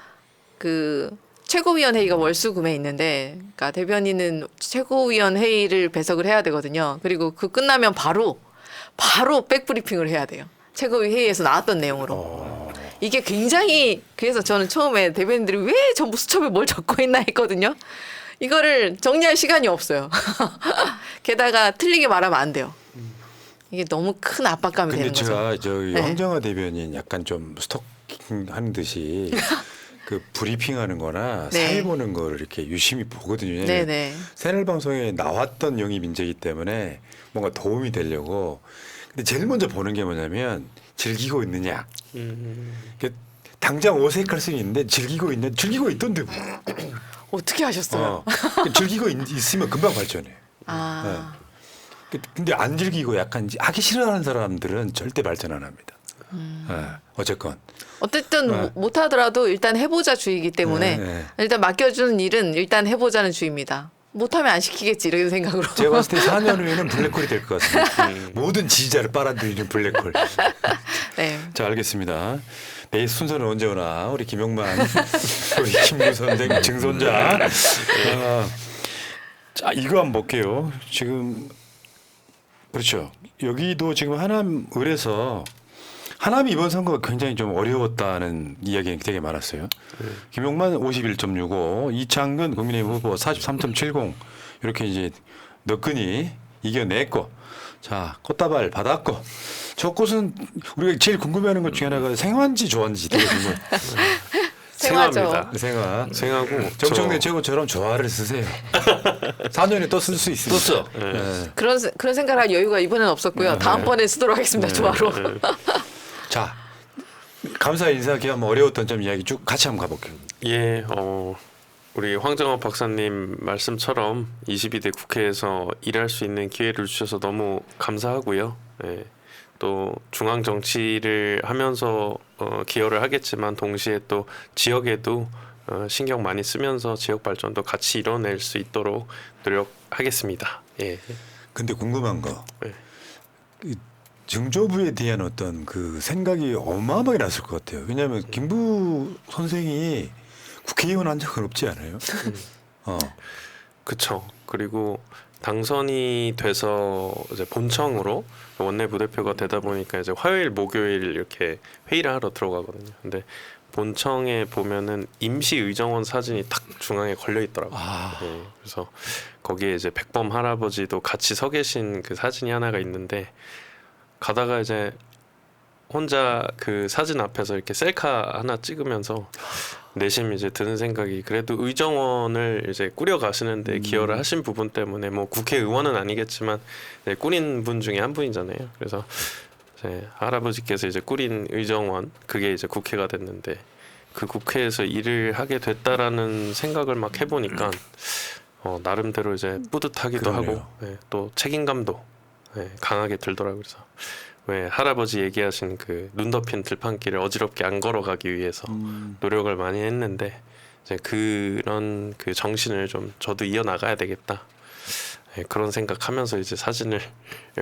그 최고위원 회의가 월수금에 있는데, 그러니까 대변인은 최고위원 회의를 배석을 해야 되거든요. 그리고 그 끝나면 바로 백브리핑을 해야 돼요. 최고위 회의에서 나왔던 내용으로. 이게 굉장히 그래서 저는 처음에 대변인들이 왜 전부 수첩에 뭘 적고 있나 했거든요. 이거를 정리할 시간이 없어요. 게다가 틀리게 말하면 안 돼요. 이게 너무 큰 압박감이
근데
되는 거죠.
제가 저기
네.
황정화 대변인 약간 좀 스토킹하는 듯이 그 브리핑하는 거나
네.
사회 보는 거를 이렇게 유심히 보거든요.
네네.
새날 방송에 나왔던 영입 인재이기 때문에 뭔가 도움이 되려고. 근데 제일 먼저 보는 게 뭐냐면 즐기고 있느냐. 이게 당장 어색할 수는 있는데 즐기고 있던데 뭐.
어떻게 하셨어요?
즐기고 있으면 금방 발전해.
아,
근데 안 즐기고 약간 하기 싫어하는 사람들은 절대 발전 안 합니다. 어쨌건.
어쨌든
네.
못하더라도 일단 해보자 주의이기 때문에
네.
일단 맡겨주는 일은 일단 해보자는 주의입니다. 못하면 안 시키겠지 이런 생각으로.
제가 봤을 때 4년 후에는 블랙홀이 될 것 같습니다. 모든 지지자를 빨아들이는 블랙홀.
네.
자, 알겠습니다. 내일 순서는 언제 오나 우리 김용만, 우리 김구 선생 증손자. 자, 이거 한번 볼게요. 지금 그렇죠. 여기도 지금 하남을에서 하남이 이번 선거가 굉장히 좀 어려웠다는 이야기가 되게 많았어요. 김용만 51.65, 이창근 국민의힘 후보 43.70 이렇게 이제 너끈히 이겨냈고, 자 꽃다발 받았고, 저 꽃은 우리가 제일 궁금해하는 것 중에 하나가 생화인지 조화인지 되게 궁금해요.
생화죠.
생화.
생하고
정청래 최고처럼 조화를 쓰세요. 4년에 또 쓸 수 있습니다.
또 써.
네.
그런 생각을 할 여유가 이번엔 없었고요. 다음번에 쓰도록 하겠습니다. 조화로.
자, 감사 인사 기한 어려웠던 점 이야기 쭉 같이 한번 가볼게요.
예, 우리 황정화 박사님 말씀처럼 22대 국회에서 일할 수 있는 기회를 주셔서 너무 감사하고요. 예, 또 중앙 정치를 하면서 기여를 하겠지만 동시에 또 지역에도 신경 많이 쓰면서 지역 발전도 같이 이뤄낼 수 있도록 노력하겠습니다. 예.
근데 궁금한 거.
네.
그 증조부에 대한 어떤 그 생각이 어마어마하게 났을 것 같아요. 왜냐하면 김부 선생이 국회의원 한 적은 없지 않아요?
그렇죠. 그리고 당선이 돼서 이제 본청으로 원내 부대표가 되다 보니까 이제 화요일, 목요일 이렇게 회의를 하러 들어가거든요. 근데 본청에 보면은 임시 의정원 사진이 딱 중앙에 걸려 있더라고요. 예, 그래서 거기에 이제 백범 할아버지도 같이 서 계신 그 사진이 하나가 있는데 가다가 이제 혼자 그 사진 앞에서 이렇게 셀카 하나 찍으면서 내심 이제 드는 생각이 그래도 의정원을 이제 꾸려 가시는데 기여를 하신 부분 때문에 뭐 국회의원은 아니겠지만 이제 꾸린 분 중에 한 분이잖아요. 그래서 이제 할아버지께서 이제 꾸린 의정원 그게 이제 국회가 됐는데 그 국회에서 일을 하게 됐다라는 생각을 막 해보니까 나름대로 이제 뿌듯하기도
그러네요.
하고 예, 또 책임감도 예, 강하게 들더라고요. 그래서 왜 할아버지 얘기하신 그 눈 덮인 들판길을 어지럽게 안 걸어가기 위해서 노력을 많이 했는데 이제 그런 그 정신을 좀 저도 이어나가야 되겠다 예, 그런 생각하면서 이제 사진을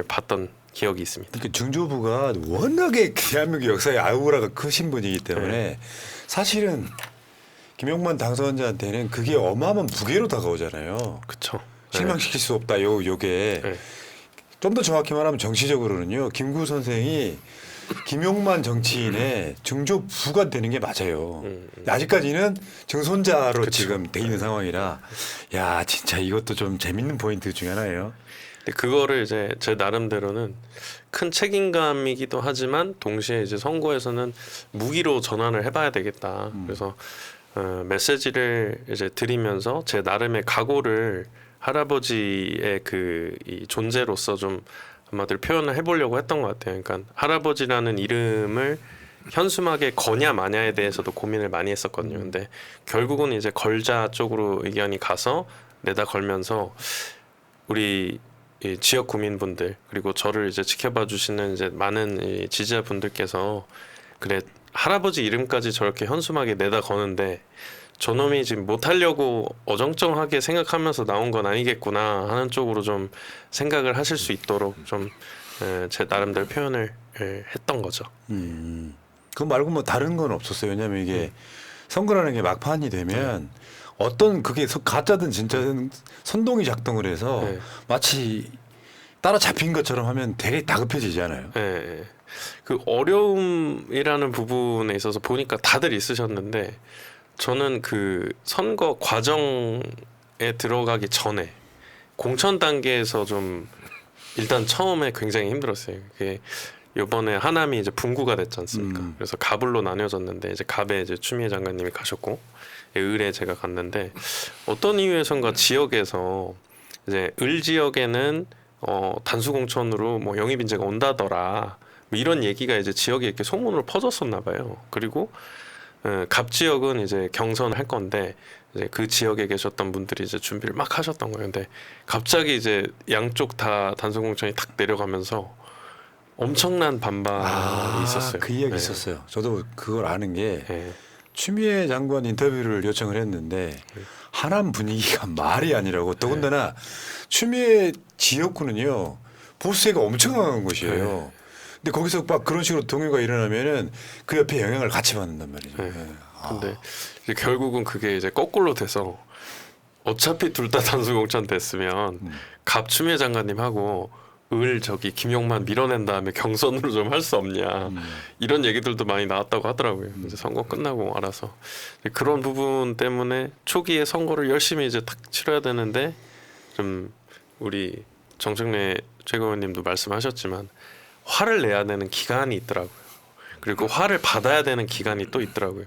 봤던 기억이 있습니다.
그러니까 중조부가 워낙에 대한민국 역사의 아우라가 크신 분이기 때문에 사실은 김용만 당선자한테는 그게 어마어마한 무게로 다가오잖아요.
그렇죠.
실망시킬 수 없다. 요게
네.
좀 더 정확히 말하면 정치적으로는요. 김구 선생이 김용만 정치인의 중조부가 되는 게 맞아요. 아직까지는 증손자로
그쵸.
지금 돼 있는 상황이라 야 진짜 이것도 좀 재밌는 포인트 중에 하나예요.
근데 그거를 이제 제 나름대로는 큰 책임감이기도 하지만 동시에 이제 선거에서는 무기로 전환을 해봐야 되겠다. 그래서 메시지를 이제 드리면서 제 나름의 각오를 할아버지의 이 존재로서 좀 아마들 표현을 해보려고 했던 것 같아요. 그러니까 할아버지라는 이름을 현수막에 거냐 마냐에 대해서도 고민을 많이 했었거든요. 근데 결국은 이제 걸자 쪽으로 의견이 가서 내다 걸면서 우리 이 지역 구민분들 그리고 저를 이제 지켜봐 주시는 이제 많은 이 지지자분들께서 그래 할아버지 이름까지 저렇게 현수막에 내다 거는데 저놈이 지금 못하려고 어정쩡하게 생각하면서 나온 건 아니겠구나 하는 쪽으로 좀 생각을 하실 수 있도록 좀 제 나름대로 표현을 했던 거죠.
그거 말고 뭐 다른 건 없었어요. 왜냐하면 이게 선거라는 게 막판이 되면 어떤 그게 가짜든 진짜든 선동이 작동을 해서
네.
마치 따라 잡힌 것처럼 하면 되게 다급해지잖아요.
예. 그 어려움이라는 부분에 있어서 보니까 다들 있으셨는데 저는 그 선거 과정에 들어가기 전에 공천 단계에서 좀 일단 처음에 굉장히 힘들었어요. 그게 이번에 하남이 이제 분구가 됐지 않습니까? 그래서 갑을로 나뉘어졌는데 이제 갑에 이제 추미애 장관님이 가셨고 을에 제가 갔는데 어떤 이유에선가 지역에서 이제 을 지역에는 단수 공천으로 뭐 영입 인재가 온다더라 뭐 이런 얘기가 이제 지역에 이렇게 소문으로 퍼졌었나 봐요. 그리고 갑 지역은 이제 경선을 할 건데 이제 그 지역에 계셨던 분들이 이제 준비를 막 하셨던 거예요. 근데 갑자기 이제 양쪽 다 단수 공천이 탁 내려가면서 엄청난 반발이 있었어요.
그 이야기
네.
있었어요. 저도 그걸 아는 게
네.
추미애 장관 인터뷰를 요청을 했는데 하남 분위기가 말이 아니라고 더군다나 추미애 지역구는요 보수세가 엄청 강한 곳이에요. 근데 거기서 막 그런 식으로 동요가 일어나면은 그 옆에 영향을 같이 받는단 말이죠.
네.
네.
근데 이제 결국은 그게 이제 거꾸로 돼서 어차피 둘 다 단수 공천 됐으면 갑 추미애 장관님하고 을 저기 김용만 밀어낸 다음에 경선으로 좀 할 수 없냐 이런 얘기들도 많이 나왔다고 하더라고요. 이제 선거 끝나고 알아서 그런 부분 때문에 초기에 선거를 열심히 이제 딱 치러야 되는데 좀 우리 정청래 최고위원님도 말씀하셨지만 화를 내야 되는 기간이 있더라고요. 그리고 화를 받아야 되는 기간이 또 있더라고요.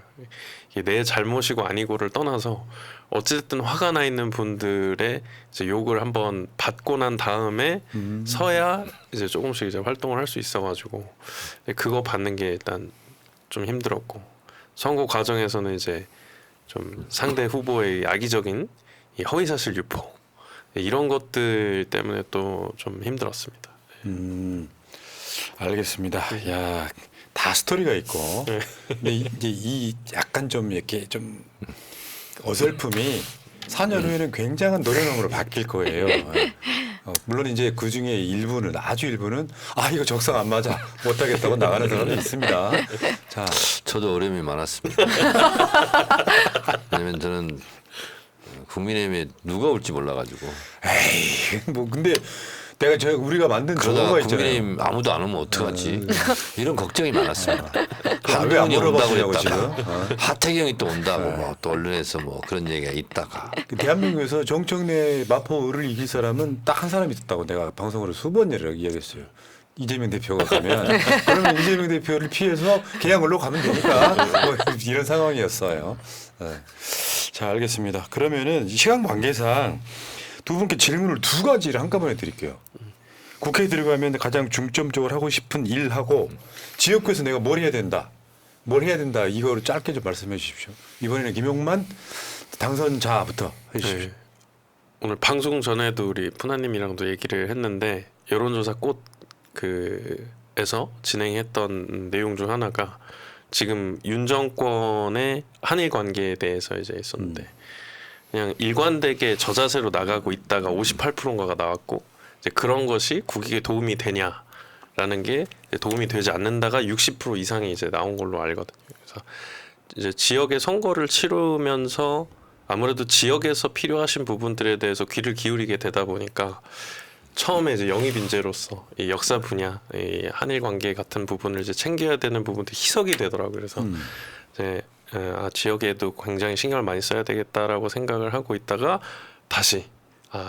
이게 내 잘못이고 아니고를 떠나서 어쨌든 화가 나 있는 분들의 이제 욕을 한번 받고 난 다음에 서야 이제 조금씩 이제 활동을 할 수 있어가지고 그거 받는 게 일단 좀 힘들었고 선거 과정에서는 이제 좀 상대 후보의 악의적인 이 허위사실 유포 이런 것들 때문에 또 좀 힘들었습니다.
알겠습니다. 야, 다 스토리가 있고. 근데 이제 이 약간 좀 이렇게 좀 어설픔이 4년 후에는 굉장한 노래방으로 바뀔 거예요. 물론 이제 그 중에 일부는 아주 일부는 이거 적성 안 맞아 못하겠다고 나가는 사람이 있습니다. 자,
저도 어려움이 많았습니다. 왜냐면 저는 국민의힘에 누가 올지 몰라가지고
에이 뭐 근데 우리가 만든
그러다가
저거가 있잖아요.
국민의힘 아무도 안 오면 어떡하지? 이런 걱정이 많았습니다.
왜안
한동훈이 온다고
물어봤냐고
그랬다가
지금.
하태경이 또 온다고 뭐 또 언론에서 뭐 그런 얘기가 있다가
그 대한민국에서 정청래 마포를 이길 사람은 딱 한 사람이 있었다고 내가 방송으로 수번 이야기했어요. 이재명 대표가 가면 그러면 이재명 대표를 피해서 개항을로 가면 되니까 뭐 이런 상황이었어요. 네. 자, 알겠습니다. 그러면은 시간 관계상 두 분께 질문을 두 가지를 한꺼번에 드릴게요. 국회에 들어가면 가장 중점적으로 하고 싶은 일하고 지역구에서 내가 뭘 해야 된다. 이거를 짧게 좀 말씀해 주십시오. 이번에는 김용만 당선자부터 해주십시오.
네. 오늘 방송 전에도 우리 푸나님이랑도 얘기를 했는데 여론조사 에서 진행했던 내용 중 하나가 지금 윤 정권의 한일 관계에 대해서 이제 있었는데 그냥 일관되게 저자세로 나가고 있다가 58%인가가 나왔고 이제 그런 것이 국익에 도움이 되냐라는 게 도움이 되지 않는다가 60% 이상이 이제 나온 걸로 알거든요. 그래서 이제 지역의 선거를 치르면서 아무래도 지역에서 필요하신 부분들에 대해서 귀를 기울이게 되다 보니까 처음에 이제 영입 인재로서 이 역사 분야, 이 한일 관계 같은 부분을 이제 챙겨야 되는 부분도 희석이 되더라고요. 그래서 이제 지역에도 굉장히 신경을 많이 써야 되겠다라고 생각을 하고 있다가 다시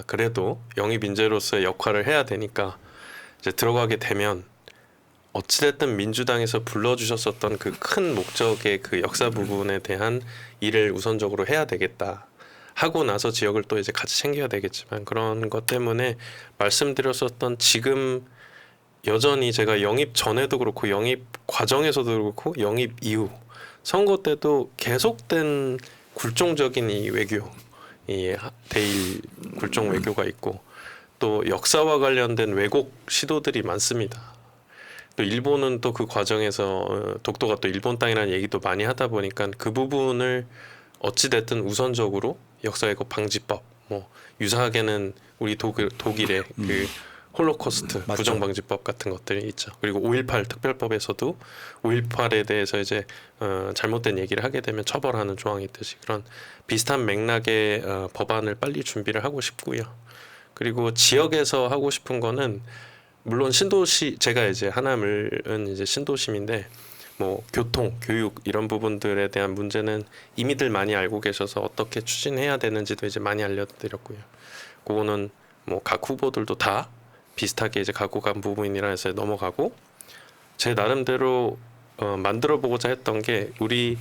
그래도 영입 인재로서의 역할을 해야 되니까 이제 들어가게 되면 어찌됐든 민주당에서 불러주셨었던 그 큰 목적의 그 역사 부분에 대한 일을 우선적으로 해야 되겠다. 하고 나서 지역을 또 이제 같이 챙겨야 되겠지만 그런 것 때문에 말씀드렸었던 지금 여전히 제가 영입 전에도 그렇고 영입 과정에서도 그렇고 영입 이후 선거 때도 계속된 굴종적인 이 외교, 이 대일 굴종 외교가 있고 또 역사와 관련된 왜곡 시도들이 많습니다. 또 일본은 또 그 과정에서 독도가 또 일본 땅이라는 얘기도 많이 하다 보니까 그 부분을 어찌됐든 우선적으로 역사 왜곡 방지법, 뭐 유사하게는 우리 독일의 그 홀로코스트 부정 방지법 같은 것들이 있죠. 그리고 5.18 특별법에서도 5.18에 대해서 이제 잘못된 얘기를 하게 되면 처벌하는 조항이 있듯이 그런 비슷한 맥락의 법안을 빨리 준비를 하고 싶고요. 그리고 지역에서 하고 싶은 거는 물론 신도시 제가 이제 하남은 이제 신도심인데. 뭐 교통, 교육 이런 부분들에 대한 문제는 이미들 많이 알고 계셔서 어떻게 추진해야 되는지도 이제 많이 알려드렸고요. 그거는 뭐 각 후보들도 다 비슷하게 이제 갖고 간 부분이라 해서 넘어가고 제 나름대로 만들어 보고자 했던 게 우리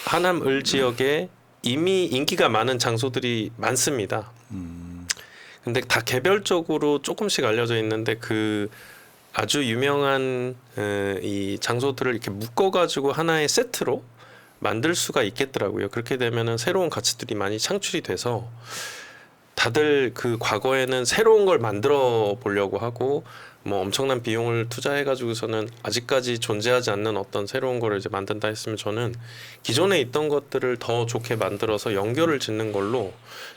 하남 을 지역에 이미 인기가 많은 장소들이 많습니다. 근데 다 개별적으로 조금씩 알려져 있는데 그 아주 유명한 이 장소들을 이렇게 묶어가지고 하나의 세트로 만들 수가 있겠더라고요. 그렇게 되면은 새로운 가치들이 많이 창출이 돼서 다들 그 과거에는 새로운 걸 만들어 보려고 하고 뭐 엄청난 비용을 투자해가지고서는 아직까지 존재하지 않는 어떤 새로운 거를 이제 만든다 했으면 저는 기존에 있던 것들을 더 좋게 만들어서 연결을 짓는 걸로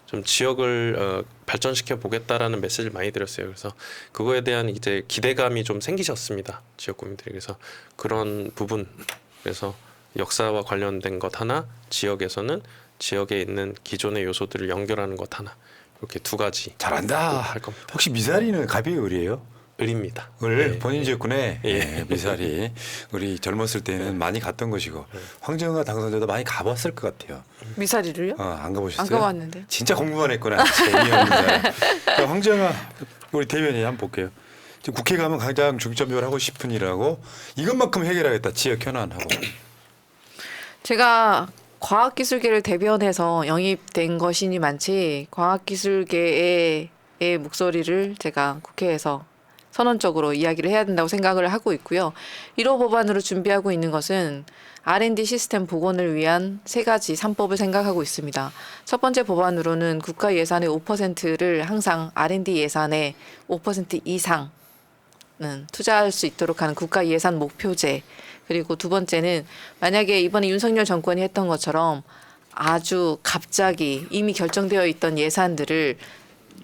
좀 지역을 발전시켜 보겠다라는 메시지를 많이 드렸어요. 그래서 그거에 대한 이제 기대감이 좀 생기셨습니다. 지역 구민들이. 그래서 그런 부분 그래서 역사와 관련된 것 하나, 지역에서는 지역에 있는 기존의 요소들을 연결하는 것 하나 이렇게 두 가지
잘한다.
할 겁니다.
혹시 미사리는 갑이 을이에요?
을입니다.
을
네.
본인 지역군에
예.
미사리 우리 젊었을 때는 많이 갔던 것이고 황정아 당선자도 많이 가봤을 것 같아요.
미사리를요?
안 가보셨어요?
안 가봤는데.
진짜 공부만 했구나. 재미없는 사람. 자, 황정아 우리 대변인 한번 볼게요. 지금 국회 가면 가장 중점적으로 하고 싶은 일하고 이것만큼 해결하겠다. 지역 현안하고.
제가 과학기술계를 대변해서 영입된 것이니 많지 과학기술계의 목소리를 제가 국회에서 선언적으로 이야기를 해야 된다고 생각을 하고 있고요. 1호 법안으로 준비하고 있는 것은 R&D 시스템 복원을 위한 3가지 3법을 생각하고 있습니다. 첫 번째 법안으로는 국가 예산의 5%를 항상 R&D 예산의 5% 이상은 투자할 수 있도록 하는 국가 예산 목표제. 그리고 두 번째는 만약에 이번에 윤석열 정권이 했던 것처럼 아주 갑자기 이미 결정되어 있던 예산들을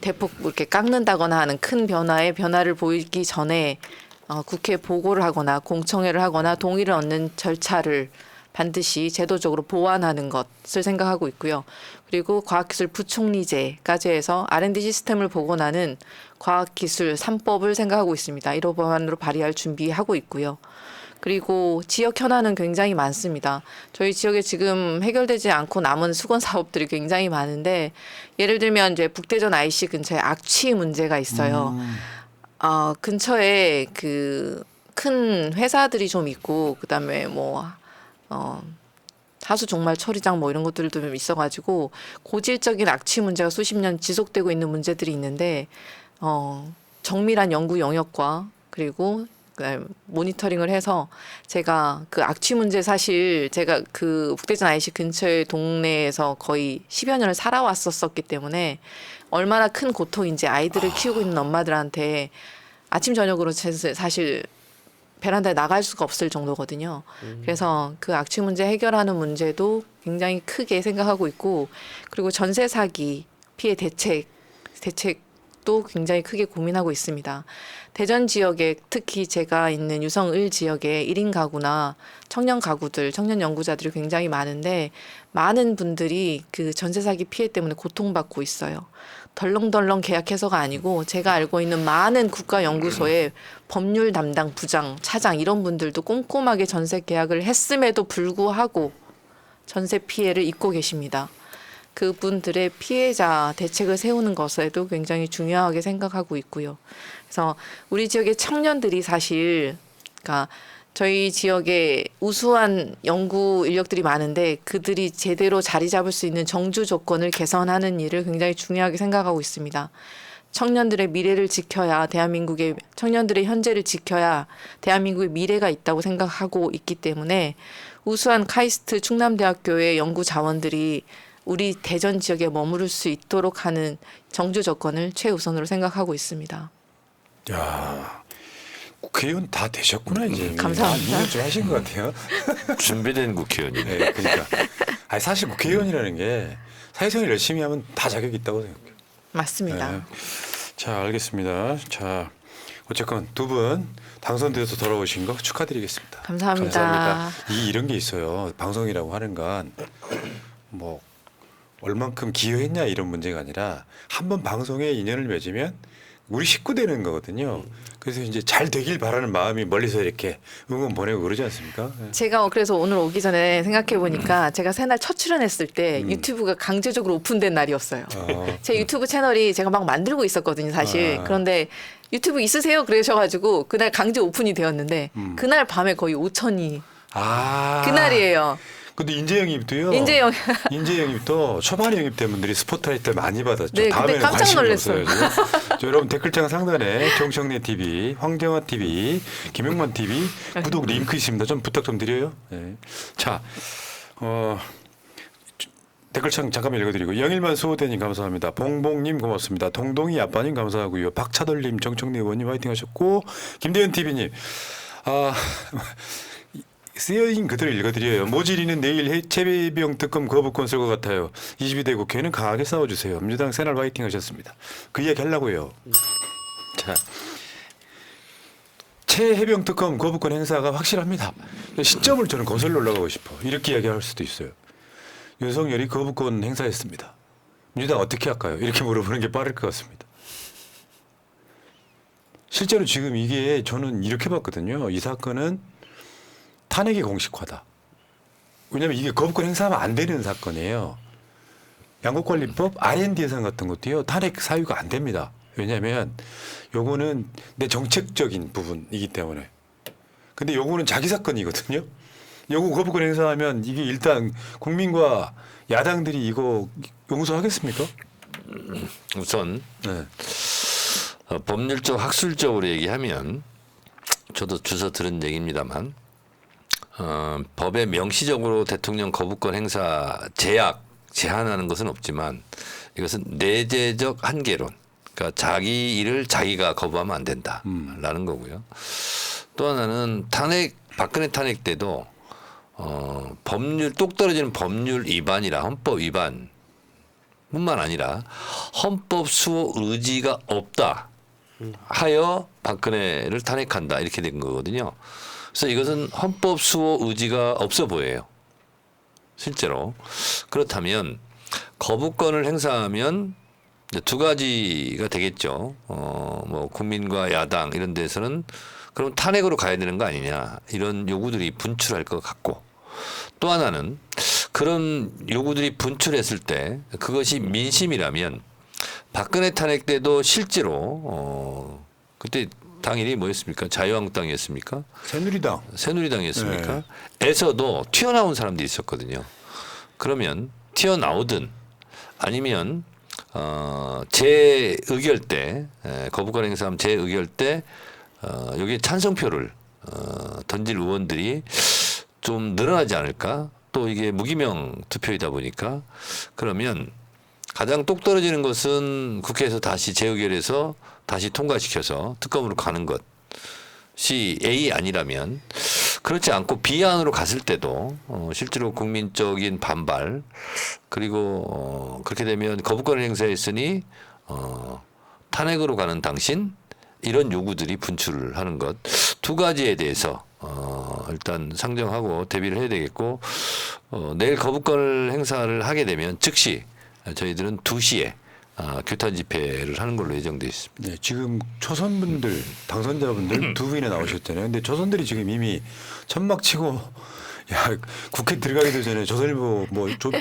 대폭 이렇게 깎는다거나 하는 큰 변화를 보이기 전에 국회에 보고를 하거나 공청회를 하거나 동의를 얻는 절차를 반드시 제도적으로 보완하는 것을 생각하고 있고요. 그리고 과학기술 부총리제까지 해서 R&D 시스템을 복원하는 과학기술 3법을 생각하고 있습니다. 1호 법안으로 발의할 준비하고 있고요. 그리고 지역 현안은 굉장히 많습니다. 저희 지역에 지금 해결되지 않고 남은 수건 사업들이 굉장히 많은데 예를 들면 이제 북대전 IC 근처에 악취 문제가 있어요. 근처에 그 큰 회사들이 좀 있고 그다음에 하수 종말 처리장 이런 것들도 좀 있어가지고 고질적인 악취 문제가 수십 년 지속되고 있는 문제들이 있는데 정밀한 연구 영역과 그리고 모니터링을 해서 제가 그 악취 문제 사실 제가 그 북대전 IC 근처의 동네에서 거의 10여 년을 살아왔었기 때문에 얼마나 큰 고통인지 아이들을 키우고 있는 엄마들한테 아침 저녁으로 사실 베란다에 나갈 수가 없을 정도거든요. 그래서 그 악취 문제 해결하는 문제도 굉장히 크게 생각하고 있고 그리고 전세 사기 피해 대책도 굉장히 크게 고민하고 있습니다. 대전 지역에 특히 제가 있는 유성을 지역에 1인 가구나 청년 가구들, 청년 연구자들이 굉장히 많은데 많은 분들이 그 전세 사기 피해 때문에 고통받고 있어요. 덜렁덜렁 계약해서가 아니고 제가 알고 있는 많은 국가연구소의 법률 담당 부장, 차장 이런 분들도 꼼꼼하게 전세 계약을 했음에도 불구하고 전세 피해를 입고 계십니다. 그분들의 피해자 대책을 세우는 것에도 굉장히 중요하게 생각하고 있고요. 그래서 우리 지역의 청년들이 사실 그러니까 저희 지역에 우수한 연구 인력들이 많은데 그들이 제대로 자리 잡을 수 있는 정주 조건을 개선하는 일을 굉장히 중요하게 생각하고 있습니다. 청년들의 미래를 지켜야 대한민국의 청년들의 현재를 지켜야 대한민국의 미래가 있다고 생각하고 있기 때문에 우수한 카이스트 충남대학교의 연구 자원들이 우리 대전 지역에 머무를 수 있도록 하는 정주 조건을 최우선으로 생각하고 있습니다.
야, 국회의원 다 되셨구나 이제.
감사합니다.
2년 좀 하신 것 같아요.
준비된 국회의원이네.
네, 그러니까. 아니, 사실 국회의원이라는 게 사회생활 열심히 하면 다 자격이 있다고 생각해요.
맞습니다.
네. 자, 알겠습니다. 자, 어쨌건 두 분 당선돼서 돌아오신 거 축하드리겠습니다.
감사합니다.
이런 게 있어요. 방송이라고 하는 건 뭐 얼만큼 기여했냐 이런 문제가 아니라 한번 방송에 인연을 맺으면 우리 식구 되는 거거든요. 그래서 이제 잘 되길 바라는 마음이 멀리서 이렇게 응원 보내고 그러지 않습니까? 네.
제가 그래서 오늘 오기 전에 생각해 보니까 제가 새날 첫 출연했을 때 유튜브가 강제적으로 오픈된 날이었어요. 제 유튜브 채널이 제가 막 만들고 있었거든요, 사실. 그런데 유튜브 있으세요? 그러셔가지고 그날 강제 오픈이 되었는데 그날 밤에 거의 5천이 그날이에요.
근데 인재 영입도요. 인재 영입도 초반에 영입된 분들이 스포트라이트 많이 받았죠.
네,
다음에는
깜짝
관심이
놀랐어요.
없어요. 자, 여러분 댓글창 상단에 정청래 TV, 황정화 TV, 김용만 TV 구독 링크 있습니다. 좀 부탁 좀 드려요. 네. 자, 댓글창 잠깐만 읽어드리고 영일만 수호대님 감사합니다. 봉봉님 고맙습니다. 동동이 아빠님 감사하고요. 박차돌님, 정청래 의원님 화이팅 하셨고 김대현 TV님 쓰여진 그대로 읽어드려요. 모질이는 내일 해체병 특검 거부권 쓸 것 같아요. 22대 국회는 강하게 싸워주세요. 민주당 새날 화이팅 하셨습니다. 그 이야기 하려고요. 자, 최해병 특검 거부권 행사가 확실합니다. 시점을 저는 거슬러 올라가고 싶어. 이렇게 이야기할 수도 있어요. 윤석열이 거부권 행사했습니다. 민주당 어떻게 할까요? 이렇게 물어보는 게 빠를 것 같습니다. 실제로 지금 이게 저는 이렇게 봤거든요. 이 사건은 탄핵이 공식화다. 왜냐하면 이게 거부권 행사하면 안 되는 사건이에요. 양국관리법 R&D 예산 같은 것도요. 탄핵 사유가 안 됩니다. 왜냐하면 요거는 내 정책적인 부분이기 때문에. 근데 요거는 자기 사건이거든요. 요거 거부권 행사하면 이게 일단 국민과 야당들이 이거 용서하겠습니까?
우선
네.
법률적 학술적으로 얘기하면 저도 주워 들은 얘기입니다만 법에 명시적으로 대통령 거부권 행사 제한하는 것은 없지만 이것은 내재적 한계론, 그러니까 자기 일을 자기가 거부하면 안 된다라는 거고요. 또 하나는 박근혜 탄핵 때도 법률 똑 떨어지는 법률 위반이라 헌법 위반뿐만 아니라 헌법 수호 의지가 없다 하여 박근혜를 탄핵한다 이렇게 된 거거든요. 그래서 이것은 헌법 수호 의지가 없어 보여요. 실제로. 그렇다면 거부권을 행사하면 이제 두 가지가 되겠죠. 뭐 국민과 야당 이런 데서는 그럼 탄핵으로 가야 되는 거 아니냐 이런 요구들이 분출할 것 같고 또 하나는 그런 요구들이 분출했을 때 그것이 민심이라면 박근혜 탄핵 때도 실제로 그때 당일이 뭐였습니까? 자유한국당이었습니까?
새누리당.
새누리당이었습니까? 에서도 튀어나온 사람들이 있었거든요. 그러면 튀어나오든 아니면 재의결 때 거부권 행사하면 재의결 때 여기에 찬성표를 던질 의원들이 좀 늘어나지 않을까? 또 이게 무기명 투표이다 보니까 그러면 가장 똑 떨어지는 것은 국회에서 다시 재의결해서 다시 통과시켜서 특검으로 가는 것이 A 아니라면 그렇지 않고 B안으로 갔을 때도 실제로 국민적인 반발 그리고 그렇게 되면 거부권을 행사했으니 탄핵으로 가는 당신 이런 요구들이 분출을 하는 것 두 가지에 대해서 일단 상정하고 대비를 해야 되겠고 내일 거부권을 행사를 하게 되면 즉시 저희들은 2시에 규탄 집회를 하는 걸로 예정돼 있습니다.
네, 지금 초선분들 당선자분들 두 분이나 나오셨잖아요. 근데 초선들이 지금 이미 천막 치고 야 국회 들어가기도 전에 조선일보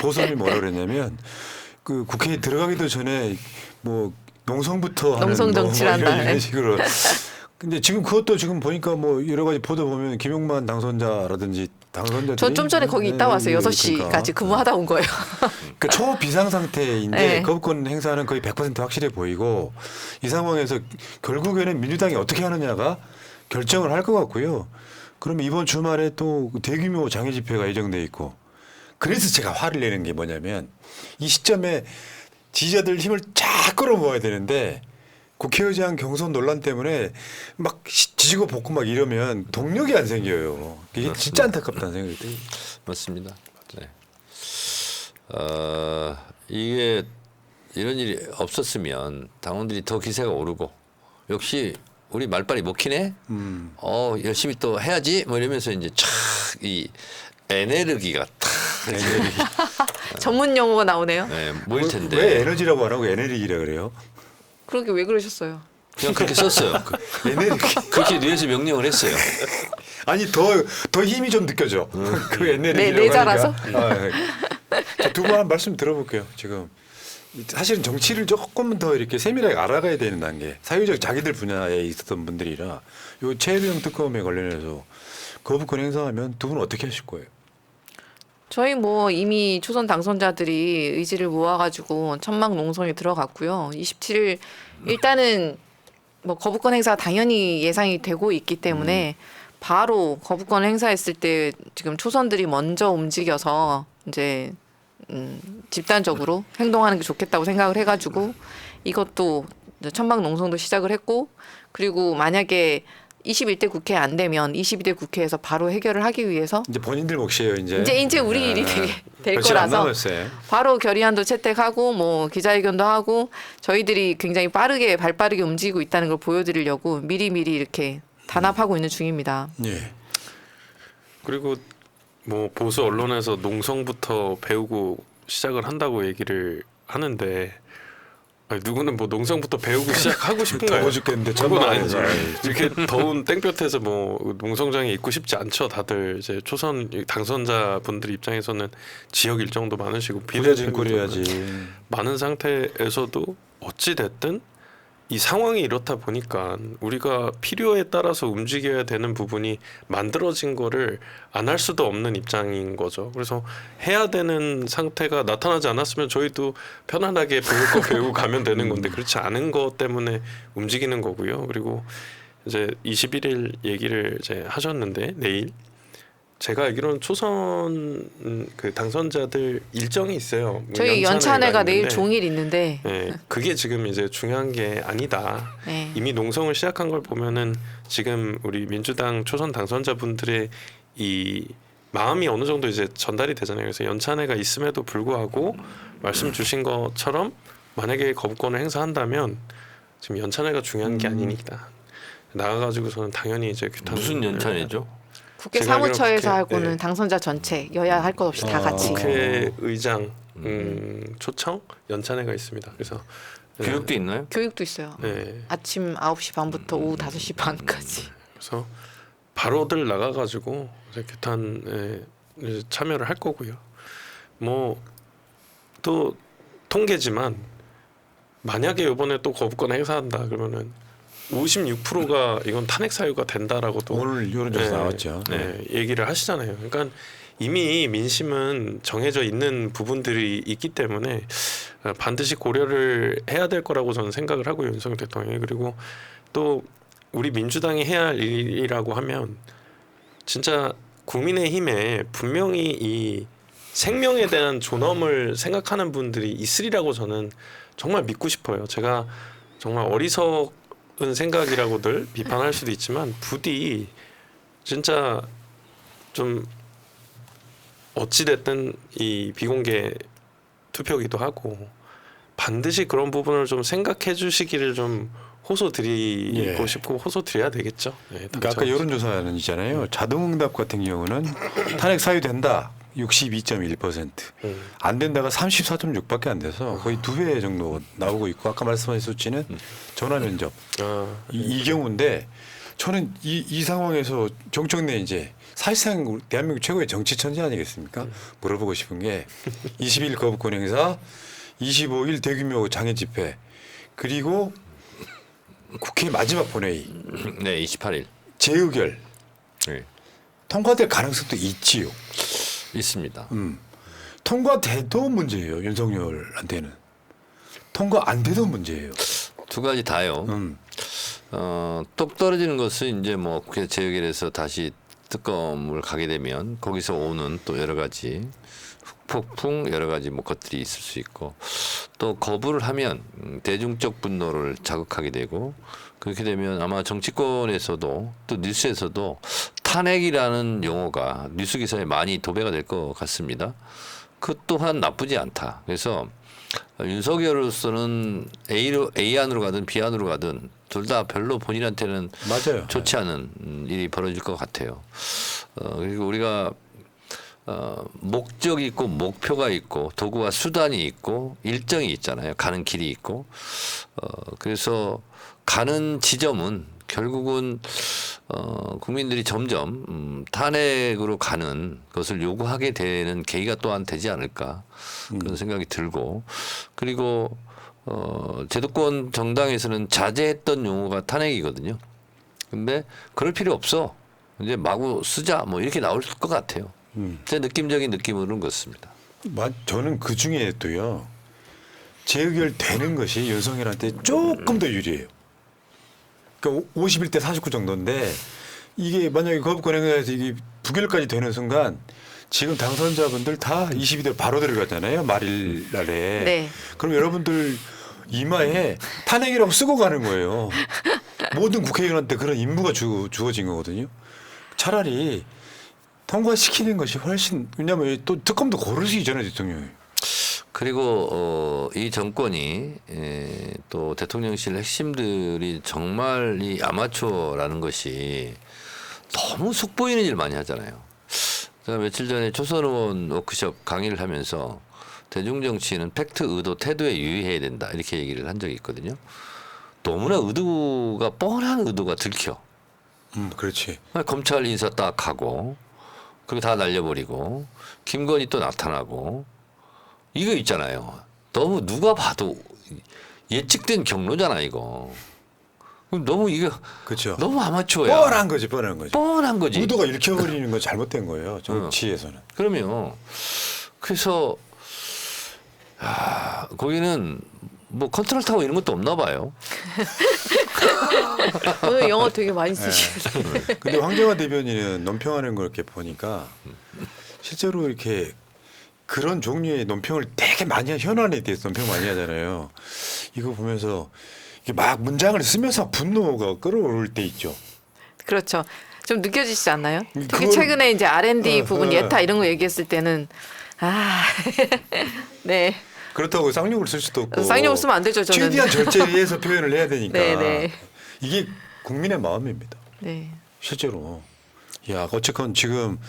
보선이 뭐라 그랬냐면 그 국회에 들어가기도 전에 뭐 농성부터 하는
농성
뭐
정치란다.
이런 식으로. 근데 지금 그것도 지금 보니까 뭐 여러 가지 보도 보면 김용만 당선자라든지 당선자들이
저 좀 전에 거기 있다 왔어요. 6시까지 근무하다 온 거예요.
그 초비상 상태인데
네.
거부권 행사는 거의 100% 확실해 보이고 이 상황에서 결국에는 민주당이 어떻게 하느냐가 결정을 할 것 같고요. 그러면 이번 주말에 또 대규모 장애 집회가 예정돼 있고 그래서 제가 화를 내는 게 뭐냐면 이 시점에 지지자들 힘을 쫙 끌어모아야 되는데 국회의장 경선 논란 때문에 막 지지고 볶고 막 이러면 동력이 안 생겨요. 이게 진짜 안타깝다는 생각이 들어요.
맞습니다. 네. 이게 이런 일이 없었으면 당원들이 더 기세가 오르고 역시 우리 말빨이 먹히네. 열심히 또 해야지. 뭐 이러면서 이제 촥 이 에네르기가 탁
전문 용어가 나오네요.
네, 모일 텐데.
왜 에너지라고 안 하고 에너지라 그래요?
그러게 왜 그러셨어요?
그냥 그렇게 썼어요.
에너지.
그렇게 뇌에서 명령을 했어요.
아니 더 힘이 좀 느껴져. 그 에너지라고
내 자라서?
두 분 한 말씀 들어볼게요. 지금 사실은 정치를 조금 더 이렇게 세밀하게 알아가야 되는 단계. 사회적 자기들 분야에 있었던 분들이라 요 최혜령 특검에 관련해서 거부권 행사하면 두 분은 어떻게 하실 거예요?
저희 뭐 이미 초선 당선자들이 의지를 모아가지고 천막 농성에 들어갔고요. 27일 일단은 뭐 거부권 행사가 당연히 예상이 되고 있기 때문에 바로 거부권 행사했을 때 지금 초선들이 먼저 움직여서 이제 집단적으로 행동하는 게 좋겠다고 생각을 해가지고 이것도 천막 농성도 시작을 했고 그리고 만약에 21대 국회 안 되면 22대 국회에서 바로 해결을 하기 위해서
이제 본인들 몫이에요. 이제
우리 일이 될
며칠 안
거라서
남았어요.
바로 결의안도 채택하고 뭐 기자회견도 하고 저희들이 굉장히 발빠르게 움직이고 있다는 걸 보여드리려고 미리미리 이렇게 단합하고 있는 중입니다.
예.
그리고 뭐 보수 언론에서 농성부터 배우고 시작을 한다고 얘기를 하는데 아니, 누구는 뭐 농성부터 배우고 시작하고 싶은가요?
더워 죽겠는데
그건
천만
아니죠.
원이지.
이렇게 더운 땡볕에서 뭐 농성장에 있고 싶지 않죠. 다들 이제 초선 당선자 분들 입장에서는 지역 일정도 많으시고
부대진
비례대표도
꾸려야지.
많은 상태에서도 어찌 됐든 이 상황이 이렇다 보니까 우리가 필요에 따라서 움직여야 되는 부분이 만들어진 거를 안 할 수도 없는 입장인 거죠. 그래서 해야 되는 상태가 나타나지 않았으면 저희도 편안하게 배울 거 배우고 가면 되는 건데 그렇지 않은 것 때문에 움직이는 거고요. 그리고 이제 21일 얘기를 이제 하셨는데 내일 제가 알기로는 초선 그 당선자들 일정이 있어요. 뭐
저희 연찬회가 내일
있는데
종일 있는데
네, 그게 지금 이제 중요한 게 아니다.
네.
이미 농성을 시작한 걸 보면은 지금 우리 민주당 초선 당선자분들의 이 마음이 어느 정도 이제 전달이 되잖아요. 그래서 연찬회가 있음에도 불구하고 말씀 주신 것처럼 만약에 거부권을 행사한다면 지금 연찬회가 중요한 게 아닙니다. 나가가지고서는 당연히 이제 규탄
무슨 연찬회죠?
국회
제가 알기로는
사무처에서
국회,
하고는
네.
당선자 전체 여야 할 것 없이 다 같이
국회의장 초청 연찬회가 있습니다. 그래서
교육도 있나요?
교육도 있어요.
네.
아침 9시 반부터 오후 5시 반까지.
그래서 바로들 나가가지고 이제 규탄에 이제 참여를 할 거고요. 뭐 또 통계지만 만약에 이번에 또 거부권 행사한다 그러면은 56%가 이건 탄핵 사유가 된다라고도
오늘 여론조사 나왔죠.
네, 얘기를 하시잖아요. 그러니까 이미 민심은 정해져 있는 부분들이 있기 때문에 반드시 고려를 해야 될 거라고 저는 생각을 하고요. 윤석열 대통령이. 그리고 또 우리 민주당이 해야 할 일이라고 하면 진짜 국민의힘에 분명히 이 생명에 대한 존엄을 생각하는 분들이 있으리라고 저는 정말 믿고 싶어요. 제가 정말 어리석은 생각이라고들 비판할 수도 있지만 부디 진짜 좀 어찌됐든 이 비공개 투표기도 하고 반드시 그런 부분을 좀 생각해 주시기를 좀 호소드리고
예.
싶고 호소드려야 되겠죠. 네,
그러니까 아까 여론조사는 있잖아요. 자동응답 같은 경우는 탄핵 사유 된다 62.1%, 안 된다가 34.6밖에 안 돼서 거의 2배 정도 나오고 있고 아까 말씀하신 수치는 전화 면접 이 경우인데 저는 이 상황에서 정청래 이제 사실상 대한민국 최고의 정치 천재 아니겠습니까? 물어보고 싶은 게 20일 거부권 행사, 25일 대규모 장애 집회, 그리고 국회 마지막 본회의,
네, 28일.
재의결
네.
통과될 가능성도 있지요.
있습니다.
통과돼도 문제예요. 윤석열한테는. 통과 안 돼도 문제예요.
두 가지 다요. 똑 떨어지는 것은 이제 뭐 국회 재의결에서 다시 특검을 가게 되면 거기서 오는 또 여러 가지 폭풍 여러 가지 뭐 것들이 있을 수 있고 또 거부를 하면 대중적 분노를 자극하게 되고 그렇게 되면 아마 정치권에서도 또 뉴스에서도 탄핵이라는 용어가 뉴스 기사에 많이 도배가 될 것 같습니다. 그 또한 나쁘지 않다. 그래서 윤석열로서는 A 안으로 가든 B 안으로 가든 둘 다 별로 본인한테는
맞아요.
좋지 않은 일이 벌어질 것 같아요. 그리고 우리가 목적이 있고 목표가 있고 도구와 수단이 있고 일정이 있잖아요. 가는 길이 있고 그래서 가는 지점은 결국은 국민들이 점점 탄핵으로 가는 것을 요구하게 되는 계기가 또한 되지 않을까 그런 생각이 들고 그리고 제도권 정당에서는 자제했던 용어가 탄핵이거든요. 근데 그럴 필요 없어. 이제 마구 쓰자 뭐 이렇게 나올 것 같아요. 제 느낌적인 느낌으로는 그렇습니다.
저는 그 중에 또요. 재의결 되는 것이 윤석열한테 조금 더 유리해요. 그러니까 51대 49 정도인데 이게 만약에 거부권 행사에서 이게 부결까지 되는 순간 지금 당선자분들 다 22대 바로 들어가잖아요. 말일 날에.
네.
그럼 여러분들 이마에 탄핵이라고 쓰고 가는 거예요. 모든 국회의원한테 그런 임무가 주어진 거거든요. 차라리 통과시키는 것이 훨씬 왜냐하면 또 특검도 고르시기 전에 대통령이.
그리고 이 정권이 또 대통령실 핵심들이 정말 이 아마추어라는 것이 너무 속보이는 일 많이 하잖아요. 제가 며칠 전에 초선 의원 워크숍 강의를 하면서 대중정치는 팩트, 의도, 태도에 유의해야 된다 이렇게 얘기를 한 적이 있거든요. 너무나 의도가 뻔한 의도가 들켜.
그렇지.
검찰 인사 딱 하고 그리고 다 날려버리고 김건희 또 나타나고 이거 있잖아요. 너무 누가 봐도 예측된 경로잖아 이거. 그럼 너무 이거
그렇죠.
너무 아마추어야.
뻔한 거지, 뻔한 거지.
뻔한 거지.
의도가 읽혀버리는 건 잘못된 거예요. 정치에서는.
그러면 그래서 거기는 뭐 컨트롤 타워 이런 것도 없나 봐요.
오늘 영어 되게 많이 쓰시네요.
근데 황정화 대변인은 논평하는 걸 이렇게 보니까 실제로 이렇게 그런 종류의 논평을 되게 많이 현안에 대해서 논평 많이 하잖아요. 이거 보면서 이게 막 문장을 쓰면서 분노가 끌어오를 때 있죠.
그렇죠. 좀 느껴지지 않나요? 특히
그걸-
최근에 이제 R&D 부분 예타 이런 거 얘기했을 때는 네.
그렇다고 쌍욕을 쓸 수도 없고.
쌍욕을 쓰면 안 되죠, 저는.
최대한 절제해서 표현을 해야 되니까.
네, 네.
이게 국민의 마음입니다.
네.
실제로. 야, 어쨌건 지금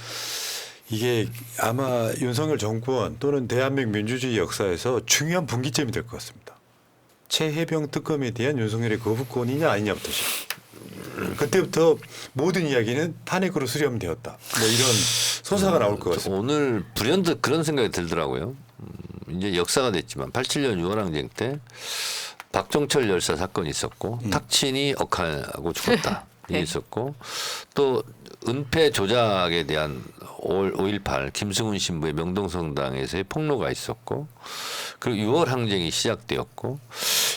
이게 아마 윤석열 정권 또는 대한민국 민주주의 역사에서 중요한 분기점이 될 것 같습니다. 최혜병 특검에 대한 윤석열의 거부권이냐 아니냐부터 시작. 그때부터 모든 이야기는 탄핵으로 수렴되었다. 뭐 이런 소사가 나올 것 같습니다.
오늘 불현듯 그런 생각이 들더라고요. 이제 역사가 됐지만 87년 6월 항쟁 때 박종철 열사 사건이 있었고 탁친이 억하고 죽었다. 이게
네.
있었고 또 은폐 조작에 대한 5.18 김승훈 신부의 명동성당에서의 폭로가 있었고 그리고 6월 항쟁이 시작되었고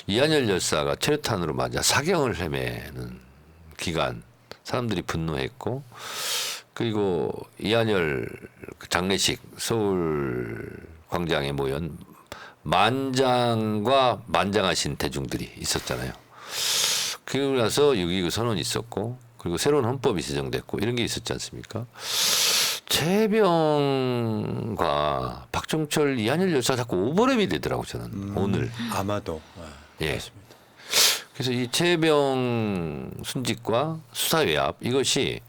이한열 열사가 최루탄으로 맞아 사경을 헤매는 기간 사람들이 분노했고 그리고 이한열 장례식 서울 광장에 모연 만장과 만장하신 대중들이 있었잖아요. 그리고 나서 6.29 선언이 있었고 그리고 새로운 헌법이 제정됐고 이런 게 있었지 않습니까? 최혜병과 박종철 이한열 열사 자꾸 오버랩이 되더라고 저는 오늘.
아마도
예.
맞습니다.
그래서 이 최혜병 순직과 수사외압 이것이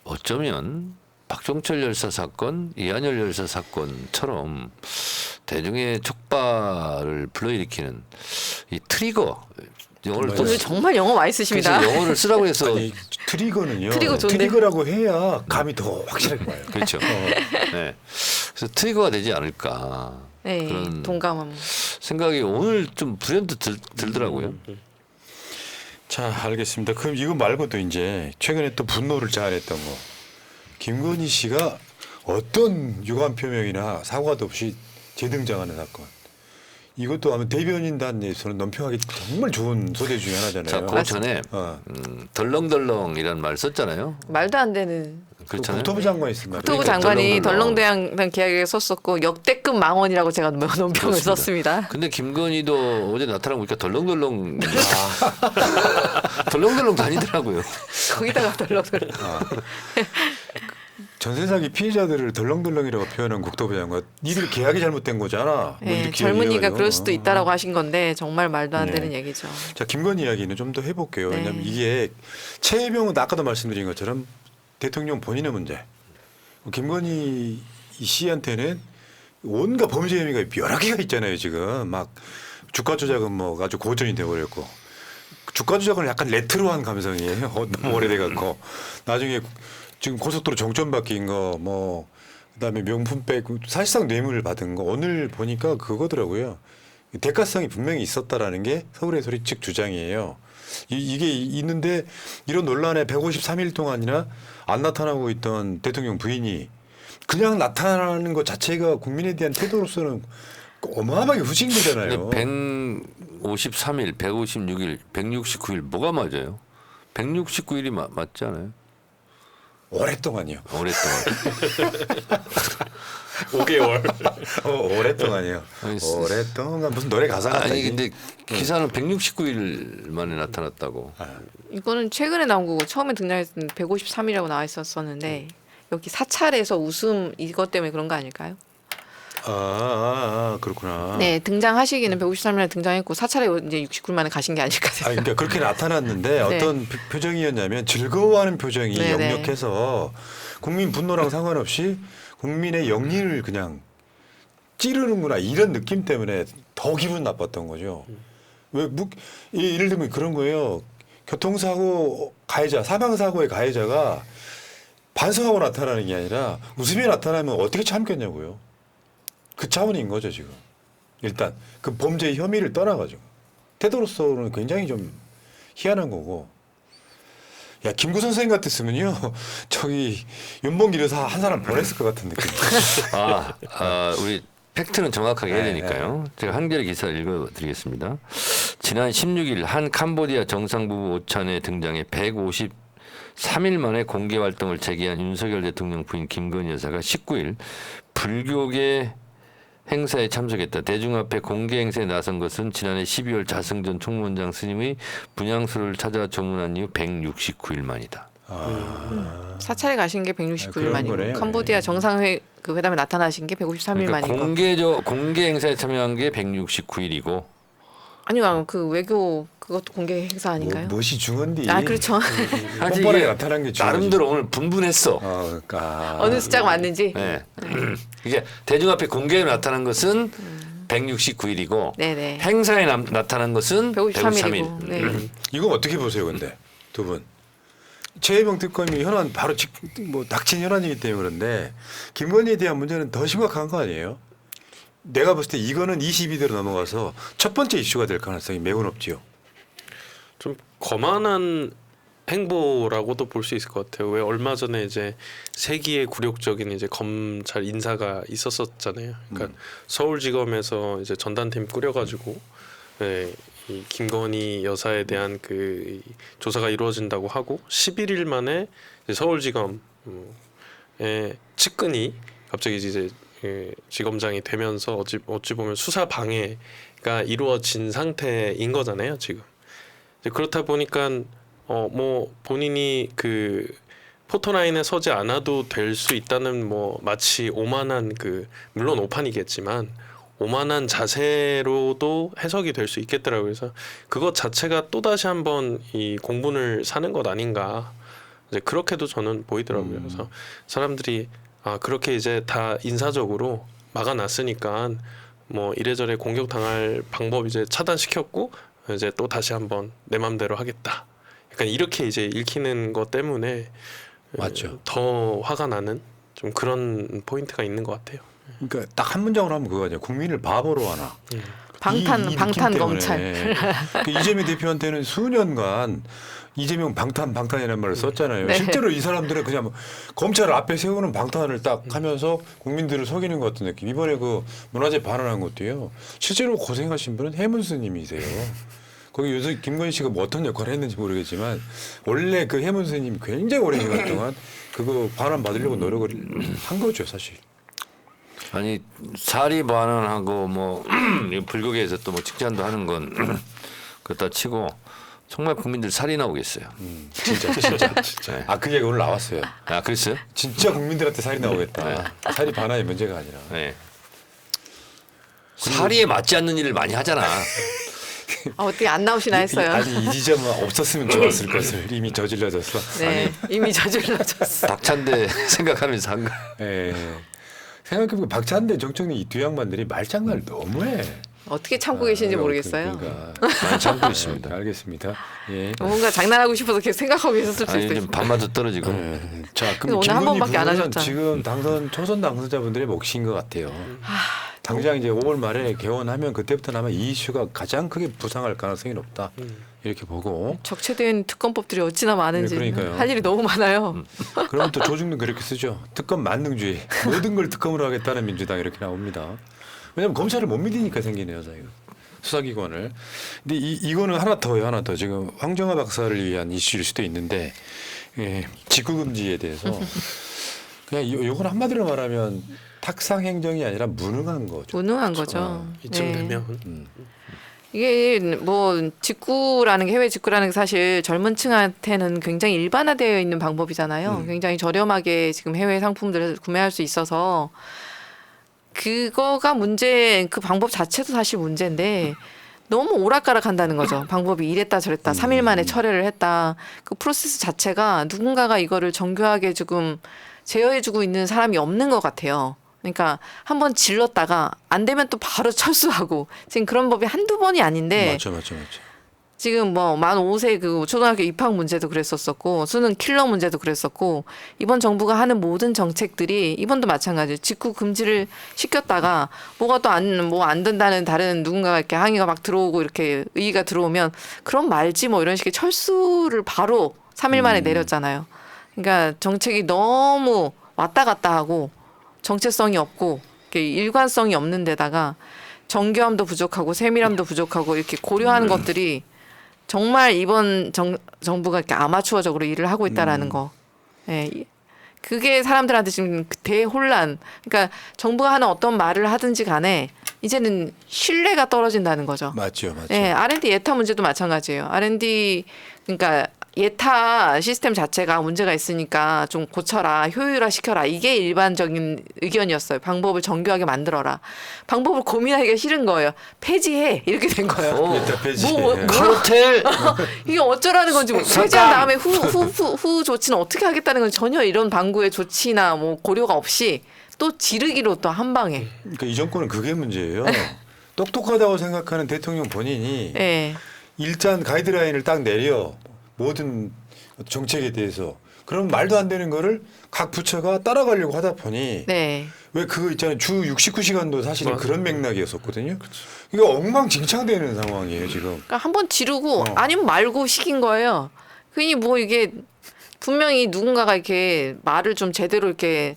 어쩌면 박종철 열사 사건, 이한열 열사 사건처럼 대중의 촉발을 불러일으키는 이 트리거 영어를 또
오늘 정말 영어 많이 쓰십니다.
그래서 영어를 쓰라고 해서
아니 트리거는요.
트리거 좋은데.
트리거라고 해야 감이 더 확실하게 와요.
그렇죠. 네. 그래서 트리거가 되지 않을까
네,
그런
동감합니다.
생각이 오늘 좀 불현듯 들더라고요.
자, 알겠습니다. 그럼 이거 말고도 이제 최근에 또 분노를 자아냈던 거. 김건희 씨가 어떤 유감 표명이나 사과도 없이 재등장하는 사건. 이것도 아마 대변인단 내에서는 논평하기 정말 좋은 소재 중에 하나잖아요.
자, 그 전에 덜렁덜렁이라는 말 썼잖아요.
말도 안 되는
그렇잖아요.
국토부 장관이 쓴 말이에요.
국토부
그러니까
장관이
덜렁덜렁.
덜렁대한 계약에 썼었고 역대급 망언이라고 제가 논평을
그렇습니다.
썼습니다.
근데 김건희도 어제 나타나 보니까 덜렁덜렁 덜렁덜렁 다니더라고요.
거기다가 덜렁덜렁.
전세 사기 피해자들을 덜렁덜렁이라고 표현한 국토부 장관. 니들 계약이 잘못된 거잖아. 뭐
네,
이렇게
젊은이가
얘기해가지고.
그럴 수도 있다라고 하신 건데 정말 말도 안
네.
되는 얘기죠.
자, 김건희 이야기는 좀 더 해볼게요.
네.
왜냐하면 이게 최혜병은 아까도 말씀드린 것처럼 대통령 본인의 문제. 김건희 씨한테는 온갖 범죄 혐의가 여러 개가 있잖아요. 지금 막 주가 조작은 뭐 아주 고전이 돼버렸고 주가 조작은 약간 레트로한 감성이에요. 너무 오래돼갖고 나중에 지금 고속도로 정점 바뀐 거 뭐 그다음에 명품백 사실상 뇌물을 받은 거 오늘 보니까 그거더라고요. 대가성이 분명히 있었다라는 게 서울의 소리 측 주장이에요. 이게 있는데 이런 논란에 153일 동안이나 안 나타나고 있던 대통령 부인이 그냥 나타나는 것 자체가 국민에 대한 태도로서는 어마어마하게 후진거잖아요.
근데 153일, 156일, 169일 뭐가 맞아요? 169일이 맞지 않아요?
오랫동안이요.
오랫동안.
5개월.
오랫동안이요.
아니,
오랫동안 무슨 노래 가사 같다.
아니
이게.
근데 기사는 169일 만에 나타났다고.
이거는 최근에 나온 거고 처음에 등장했을 때 153이라고 나와 있었었는데 여기 사찰에서 웃음 이것 때문에 그런 거 아닐까요?
그렇구나.
네, 등장하시기는 153일에 등장했고 사찰에 이제 69일 만에 가신 게 아닐까 생각.
그러니까 그렇게 나타났는데
네.
어떤 표정이었냐면 즐거워하는 표정이
네네.
역력해서 국민 분노랑 상관없이 국민의 영리를 그냥 찌르는구나 이런 느낌 때문에 더 기분 나빴던 거죠. 예를 들면 그런 거예요. 교통사고 가해자, 사망사고의 가해자가 반성하고 나타나는 게 아니라 웃으며 나타나면 어떻게 참겠냐고요. 그 차원인 거죠 지금. 일단 그 범죄의 혐의를 떠나가지고 태도로서는 굉장히 좀 희한한 거고. 야 김구 선생님 같았으면요 저기 윤봉길 의사 한 사람 보냈을 것 같은 느낌.
우리 팩트는 정확하게 해야
네,
되니까요. 제가 한겨레 기사를 읽어드리겠습니다. 지난 16일 한 캄보디아 정상부부 오찬에 등장해 153일 만에 공개 활동을 재개한 윤석열 대통령 부인 김건희 여사가 19일 불교계 행사에 참석했다. 대중 앞에 공개 행사에 나선 것은 지난해 12월 자승전 총무원장 스님의 분향소를 찾아 조문한 이후 169일 만이다.
사찰에 가신 게 169일
그런
만이고
거네요.
캄보디아 정상회 그 회담에 나타나신 게 153일
그러니까
만이고.
공개 행사에 참여한 게 169일이고
아니요, 그 외교 그것도 공개 행사 아닌가요?
무엇이 중헌디.
아 그렇죠.
하여튼
뻔뻔하게
이게
나타난 게 중요하지.
나름대로 오늘 분분했어.
그러니까.
어느 숫자가 맞는지.
네. 이게 대중 앞에 공개로 나타난 것은 169일이고
네네.
행사에 나타난 것은
153일이고.
153일.
네.
이거 어떻게 보세요, 근데 두 분? 최혜병 특검이 현안 바로 뭐 닥친 현안이기 때문에 그런데 김건희에 대한 문제는 더 심각한 거 아니에요? 내가 봤을 때 이거는 22대로 넘어가서 첫 번째 이슈가 될 가능성이 매우 높지요.
좀 거만한 행보라고도 볼 수 있을 것 같아요. 왜 얼마 전에 이제 세기의 굴욕적인 이제 검찰 인사가 있었었잖아요. 그러니까 서울지검에서 이제 전단팀 꾸려가지고 네, 이 김건희 여사에 대한 그 조사가 이루어진다고 하고 11일 만에 이제 서울지검의 측근이 갑자기 이제 지검장이 되면서 어찌 보면 수사 방해가 이루어진 상태인 거잖아요, 지금. 이제 그렇다 보니까 뭐 본인이 그 포토라인에 서지 않아도 될 수 있다는 뭐 마치 오만한 그 물론 오판이겠지만 오만한 자세로도 해석이 될 수 있겠더라고요. 그래서 그것 자체가 또 다시 한번 이 공분을 사는 것 아닌가. 이제 그렇게도 저는 보이더라고요. 그래서 사람들이 그렇게 이제 다 인사적으로 막아놨으니까 뭐 이래저래 공격당할 방법 이제 차단시켰고 이제 또 다시 한번 내 맘대로 하겠다. 약간 이렇게 이제 읽히는 것 때문에
맞죠.
더 화가 나는 좀 그런 포인트가 있는 것 같아요.
그러니까 딱 한 문장으로 하면 그거 아니야. 국민을 바보로 하나.
방탄
이 느낌
방탄
때문에
검찰.
그 이재명 대표한테는 수년간 이재명 방탄이라는 말을 썼잖아요.
네.
실제로 이 사람들은 그냥 뭐 검찰을 앞에 세우는 방탄을 딱 하면서 국민들을 속이는 것 같은 느낌. 이번에 그 문화재 반환한 것도요. 실제로 고생하신 분은 해문스님이세요. 거기 요새 김건희 씨가 뭐 어떤 역할을 했는지 모르겠지만 원래 그 해문스님이 굉장히 오랜 시간 동안 그거 반환 받으려고 노력을 한 거죠, 사실.
아니 사리 반환하고 뭐 불교계에서 또 뭐 직장도 하는 건 그렇다 치고 정말 국민들 살이 나오겠어요.
진짜.
네.
아, 그 얘기 오늘 나왔어요.
아 그랬어요?
진짜 국민들한테 살이 나오겠다. 살이 반환이 문제가 아니라.
네. 사리에 맞지 않는 일을 많이 하잖아.
어떻게 안 나오시나 했어요.
아니 이 지점은 없었으면 좋았을 것을 이미 저질러졌어.
네, 이미 저질러졌어.
박찬대 생각하면서 한 거.
예. 생각해보면 박찬대 정청래 이 두 양반들이 말장난을 너무해.
어떻게 참고 계신지 모르겠어요.
그러니까.
많이 참고 있습니다.
알겠습니다. 예.
뭔가 장난하고 싶어서 계속 생각하고 있었을 수도
아니
있어요.
좀 밥마저 떨어지고.
자,
근데
그럼
오늘 한
김건희
번밖에 안
부부는
하셨잖아.
지금 초선 당선자분들의 몫인 것 같아요. 당장 이제 5월 말에 개원하면 그때부터는 아마 이 이슈가 가장 크게 부상할 가능성이 높다. 이렇게 보고.
적체된 특검법들이 어찌나 많은지
네, 그러니까요.
할 일이 너무 많아요.
그러면 또 조중동 그렇게 쓰죠. 특검 만능주의. 모든 걸 특검으로 하겠다는 민주당 이렇게 나옵니다. 왜냐하면 검찰을 못 믿으니까 생기네요, 자기가. 수사기관을. 근데 이거는 하나 더요. 지금 황정화 박사를 위한 이슈일 수도 있는데 직구금지에 대해서 그냥 요건 한마디로 말하면 탁상 행정이 아니라 무능한 거죠.
무능한 거죠.
이쯤
네.
되면
이게 뭐 직구라는 게 해외 직구라는 게 사실 젊은 층한테는 굉장히 일반화되어 있는 방법이잖아요. 굉장히 저렴하게 지금 해외 상품들을 구매할 수 있어서 그거가 문제, 그 방법 자체도 사실 문제인데 너무 오락가락한다는 거죠. 방법이 이랬다 저랬다 3일 만에 철회를 했다. 그 프로세스 자체가 누군가가 이거를 정교하게 지금 제어해주고 있는 사람이 없는 것 같아요. 그러니까 한번 질렀다가 안 되면 또 바로 철수하고 지금 그런 법이 한두 번이 아닌데
맞죠.
지금 뭐 만 5세 그 초등학교 입학 문제도 그랬었고 수능 킬러 문제도 그랬었고 이번 정부가 하는 모든 정책들이 이번도 마찬가지예요. 직구 금지를 시켰다가 뭐가 또 안 된다는 다른 누군가가 이렇게 항의가 막 들어오고 이렇게 의의가 들어오면 그럼 말지 뭐 이런 식의 철수를 바로 3일 만에 내렸잖아요. 그러니까 정책이 너무 왔다 갔다 하고 정체성이 없고 일관성이 없는 데다가 정교함도 부족하고 세밀함도 부족하고 이렇게 고려하는 것들이 정말 이번 정부가 이렇게 아마추어적으로 일을 하고 있다라는 거. 예. 그게 사람들한테 지금 대혼란. 그러니까 정부가 하는 어떤 말을 하든지 간에 이제는 신뢰가 떨어진다는 거죠.
맞죠.
예, R&D 예타 문제도 마찬가지예요. R&D 그러니까 예타 시스템 자체가 문제가 있으니까 좀 고쳐라, 효율화 시켜라. 이게 일반적인 의견이었어요. 방법을 정교하게 만들어라. 방법을 고민하기가 싫은 거예요. 폐지해 이렇게 된 거예요.
일단 폐지.
뭐
호텔
이게 어쩌라는 건지 뭐 폐지한 다음에 후 조치는 어떻게 하겠다는 건 전혀 이런 방구의 조치나 뭐 고려가 없이 또 지르기로 또 한 방에.
그러니까 이 정권은 그게 문제예요. 똑똑하다고 생각하는 대통령 본인이
네.
일단 가이드라인을 딱 내려 모든 정책에 대해서 그럼 말도 안 되는 거를 각 부처가 따라가려고 하다 보니
네.
왜 그거 있잖아요. 주 69시간도 사실은
맞아요.
그런 맥락이었었거든요. 이거 엉망진창되는 상황이에요 지금.
그러니까 한번 지르고
어.
아니면 말고 시킨 거예요. 괜히 뭐 이게 분명히 누군가가 이렇게 말을 좀 제대로 이렇게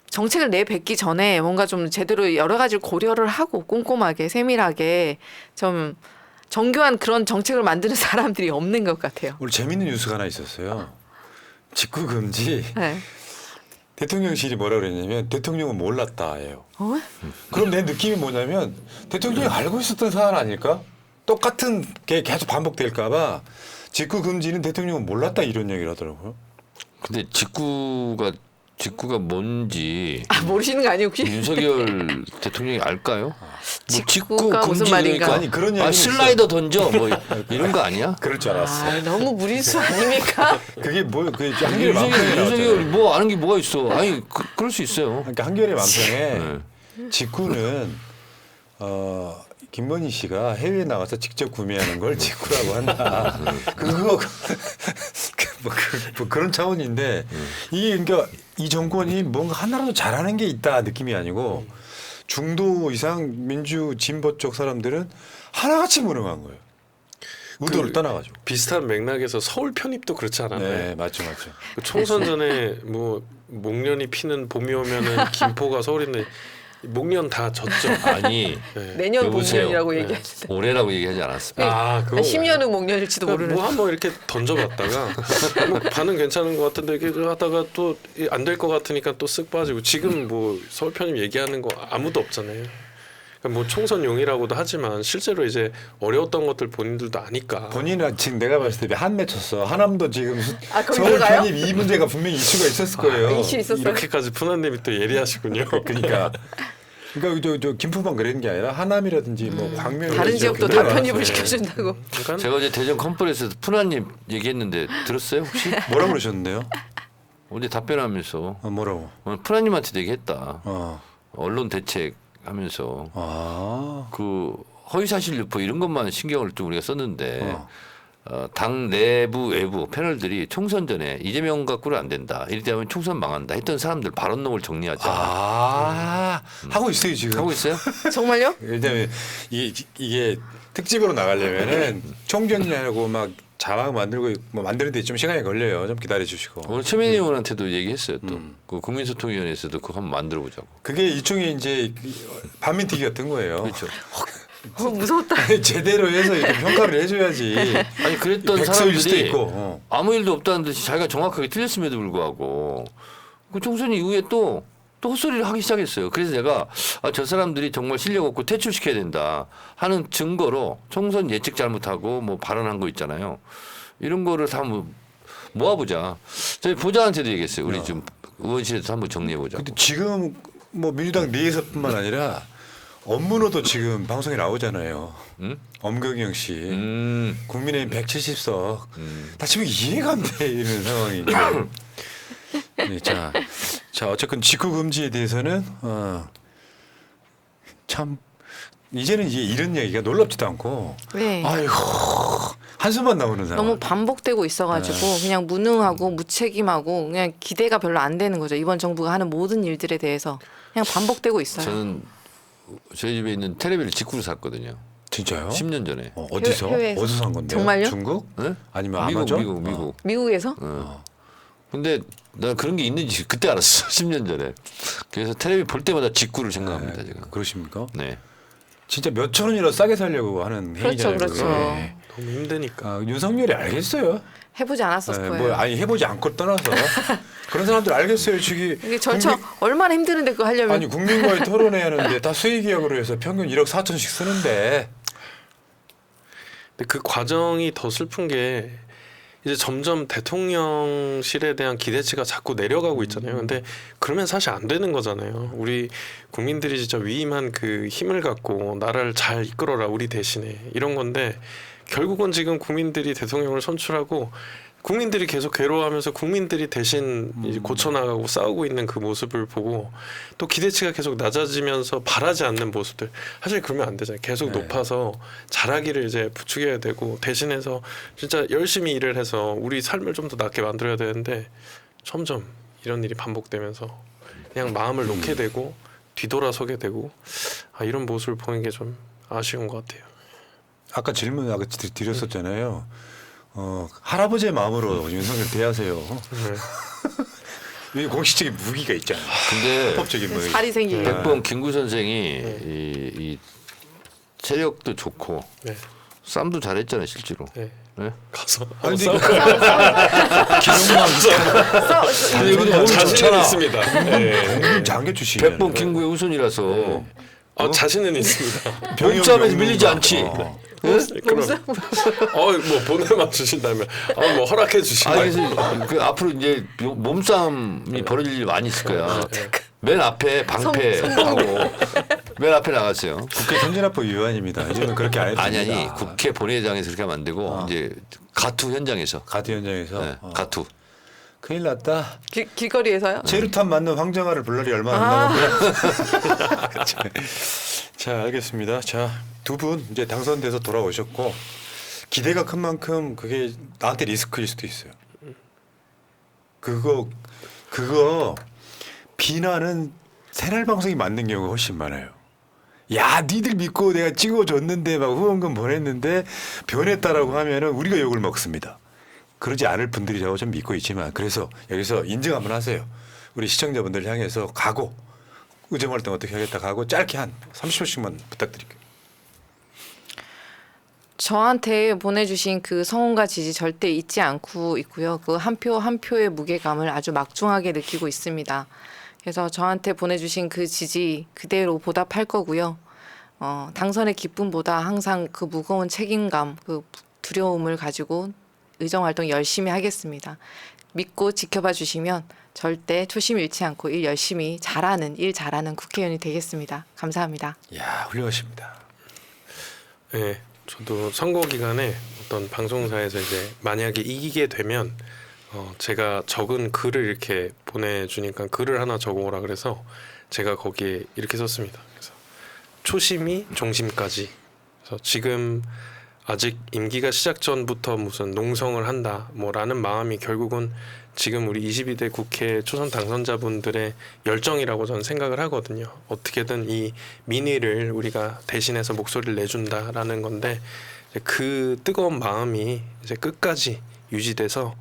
정책을 내뱉기 전에 뭔가 좀 제대로 여러 가지를 고려를 하고 꼼꼼하게 세밀하게 좀 정교한 그런 정책을 만드는 사람들이 없는 것 같아요.
오늘 재밌는 뉴스가 하나 있었어요. 직구 금지.
네.
대통령실이 뭐라 그랬냐면 대통령은 몰랐다예요.
어?
그럼 내 느낌이 뭐냐면 대통령이 알고 있었던 사안 아닐까? 똑같은 게 계속 반복될까봐 직구 금지는 대통령은 몰랐다 이런 얘기를 하더라고요.
근데 직구가 뭔지
아, 모르시는 거 아니에요 혹시?
윤석열 대통령이 알까요? 뭐
직구가 무슨 말인가?
그러니까
아니, 그런 얘기는
슬라이더 던져 뭐 이런 거 아니야?
그럴 줄 알았어.
아, 너무 무리수 아닙니까?
그게 뭐 그게 한겨레 만평에
윤석열
나왔잖아요.
뭐 아는 게 뭐가 있어? 아니 그럴 수 있어요.
그러니까 한겨레 만평에
네.
직구는 김건희 씨가 해외에 나가서 직접 구매하는 걸 직구라고 한다. 그거 뭐 그런 차원인데 이게 그러니까 이 정권이 뭔가 하나라도 잘하는 게 있다 느낌이 아니고 중도 이상 민주 진보 쪽 사람들은 하나같이 무능한 거예요. 의도를 떠나가지고.
비슷한 맥락에서 서울 편입도 그렇지 않았나요?
네, 맞죠.
그 총선 전에 뭐 목련이 피는 봄이 오면은 김포가 서울인데 목련 다 졌죠.
아니
네.
내년
여보세요.
목련이라고
네.
얘기하는데
올해라고 얘기하지 않았습니다.
아, 그거
한 10년 후 목련일지도 모르는.
뭐 한번 이렇게 던져봤다가 뭐 반응 괜찮은 것 같은데 이렇게 하다가 또 안 될 것 같으니까 또 쓱 빠지고 지금 뭐 서울 편입 얘기하는 거 아무도 없잖아요. 그러니까 뭐 총선용이라고도 하지만 실제로 이제 어려웠던 것들 본인들도 아니까.
본인은 지금 내가 봤을 때 한 맺혔어. 하남도 지금
아, 거기
서울
들어가요?
편입 이 문제가 분명히 이슈가 있었을 거예요.
이슈 있었어요.
이렇게까지 푸나님이 또 예리하시군요.
그러니까 저 김포만 그런 게 아니라 하남이라든지 뭐 광명
다른 지역도 다 편입을 시켜준다고.
그러니까
제가 어제 대전 컨퍼런스에서 푸나님 얘기했는데 들었어요 혹시?
뭐라고 그러셨는데요?
어제 답변하면서
뭐라고?
푸나님한테 얘기했다.
어.
언론 대책하면서
아.
그 허위사실 유포 이런 것만 신경을 좀 우리가 썼는데
어.
당 내부 외부 패널들이 총선 전에 이재명 갖고는 안 된다. 이러면 총선 망한다 했던 사람들 발언록을 정리하자.
하고 있어요 지금.
하고 있어요?
정말요?
왜냐면 이게 특집으로 나가려면은 총정리하고 막 자막 만들고 뭐 만드는데 좀 시간이 걸려요. 좀 기다려 주시고.
오늘 최민희 의원한테도 얘기했어요. 또 그 국민소통위원회에서도 그거 한번 만들어 보자고.
그게 일종의 이제 반민특위 같은 거예요.
그렇죠.
무서웠다.
제대로 해서 이렇게 평가를 해줘야지.
아니 그랬던
백서일 수도
사람들이
있고.
아무 일도 없다는 듯이 자기가 정확하게 틀렸음에도 불구하고 그 총선 이후에 또 헛소리를 하기 시작했어요. 그래서 제가 저 사람들이 정말 실력 없고 퇴출시켜야 된다 하는 증거로 총선 예측 잘못하고 뭐 발언한 거 있잖아요. 이런 거를 다 모아보자. 저희 보좌한테도 얘기했어요. 우리 좀 의원실에서 한번 정리해보자.
근데 지금 뭐 민주당 내에서뿐만 아니라 업무로도 지금 방송에 나오잖아요. 엄경영 씨, 국민의힘 170석. 나 지금 이해가 안 돼 이런 상황이죠. 네, 자 어쨌건 직구 금지에 대해서는 참 이제는 이제 이런 얘기가 놀랍지도 않고,
네.
아이고 한숨만 나오는 상황.
너무 반복되고 있어가지고 그냥 무능하고 무책임하고 그냥 기대가 별로 안 되는 거죠. 이번 정부가 하는 모든 일들에 대해서 그냥 반복되고 있어요.
저는 저희 집에 있는 텔레비를 직구로 샀거든요.
진짜요?
10년 전에.
어디서?
해외에서.
어디서 산 건데요?
정말요?
중국?
네?
아니면
미국,
아마존?
미국.
미국에서?
근데 난 그런 게 있는지 그때 알았어. 10년 전에. 그래서 텔레비 볼 때마다 직구를 생각합니다.
네,
제가.
그러십니까?
네.
진짜 몇천 원이라도 싸게 살려고 하는
그렇죠,
행위잖아요.
그렇죠.
그게.
너무 힘드니까.
윤석열이 알겠어요.
해보지 않았을
네,
거예요.
뭐 아니 해보지 않고 떠나서 그런 사람들 알겠어요. 지금
이게 절차 얼마나 힘드는데 그거 하려면.
아니 국민과의 토론회야 하는데 다 수의계약으로 해서 평균 1억 4천씩 쓰는데
근데 그 과정이 더 슬픈 게 이제 점점 대통령실에 대한 기대치가 자꾸 내려가고 있잖아요. 근데 그러면 사실 안 되는 거잖아요. 우리 국민들이 진짜 위임한 그 힘을 갖고 나라를 잘 이끌어라 우리 대신에 이런 건데 결국은 지금 국민들이 대통령을 선출하고 국민들이 계속 괴로워하면서 국민들이 대신 이제 고쳐나가고 싸우고 있는 그 모습을 보고 또 기대치가 계속 낮아지면서 바라지 않는 모습들 사실 그러면 안 되잖아요. 계속
네.
높아서 잘하기를 이제 부추겨야 되고 대신해서 진짜 열심히 일을 해서 우리 삶을 좀 더 낫게 만들어야 되는데 점점 이런 일이 반복되면서 그냥 마음을 놓게 되고 뒤돌아서게 되고 이런 모습을 보는 게 좀 아쉬운 것 같아요.
아까 질문 아까 드렸었잖아요. 할아버지의 마음으로 윤석열 대하세요. 이 공식적인 무기가 있잖아요.
근데
합법적인 무기.
살이 생기게.
백범 김구 선생이 이 체력도 좋고
네.
싸움도 잘했잖아요 실제로.
네.
네?
가서
아니,
싸워.
아니 이거 몸이
자신은
좋잖아.
있습니다. 네.
장교 출신이에요.
백범 김구의 우선이라서
자신은 있습니다.
몸싸움에서 밀리지 않지.
그럼 뭐 보내만 주신다면 뭐 허락해 주시면.
그래서 그 앞으로 이제 몸싸움이 벌어질 일이 많이 있을 거야. 맨 앞에 방패하고 맨 앞에 나갔어요.
국회 선진화법 위반입니다. 이제는 그렇게 안 해도
아니
됩니다.
국회 본회의장에서 그렇게 하면 안 되고 이제 가투 현장에서
가드 현장에서
네, 가투.
큰일 났다.
길거리에서요?
체류탄 맞는 황정아를 볼 날이 얼마 안 남았고요. 자, 알겠습니다. 자, 두 분 이제 당선돼서 돌아오셨고 기대가 큰 만큼 그게 나한테 리스크일 수도 있어요. 그거 비난은 새날 방송이 맞는 경우가 훨씬 많아요. 야, 니들 믿고 내가 찍어줬는데 막 후원금 보냈는데 변했다라고 하면은 우리가 욕을 먹습니다. 그러지 않을 분들이라고 좀 믿고 있지만 그래서 여기서 인증 한번 하세요. 우리 시청자분들 향해서 각오 의정활동 어떻게 하겠다 각오 짧게 한 30초씩만 부탁드릴게요.
저한테 보내주신 그 성원과 지지 절대 잊지 않고 있고요. 그 한 표 한 표의 무게감을 아주 막중하게 느끼고 있습니다. 그래서 저한테 보내주신 그 지지 그대로 보답할 거고요. 당선의 기쁨보다 항상 그 무거운 책임감, 그 두려움을 가지고 의정활동 열심히 하겠습니다. 믿고 지켜봐 주시면 절대 초심 잃지 않고 일 잘하는 국회의원이 되겠습니다. 감사합니다.
이야, 훌륭하십니다.
네, 저도 선거 기간에 어떤 방송사에서 이제 만약에 이기게 되면 제가 적은 글을 이렇게 보내주니까 글을 하나 적어오라 그래서 제가 거기에 이렇게 썼습니다. 그래서 초심이 종심까지. 그래서 지금 아직 임기가 시작 전부터 무슨 농성을 한다 뭐라는 마음이 결국은 지금 우리 22대 국회 초선 당선자분들의 열정이라고 저는 생각을 하거든요. 어떻게든 이 민의를 우리가 대신해서 목소리를 내준다라는 건데 그 뜨거운 마음이 이제 끝까지 유지돼서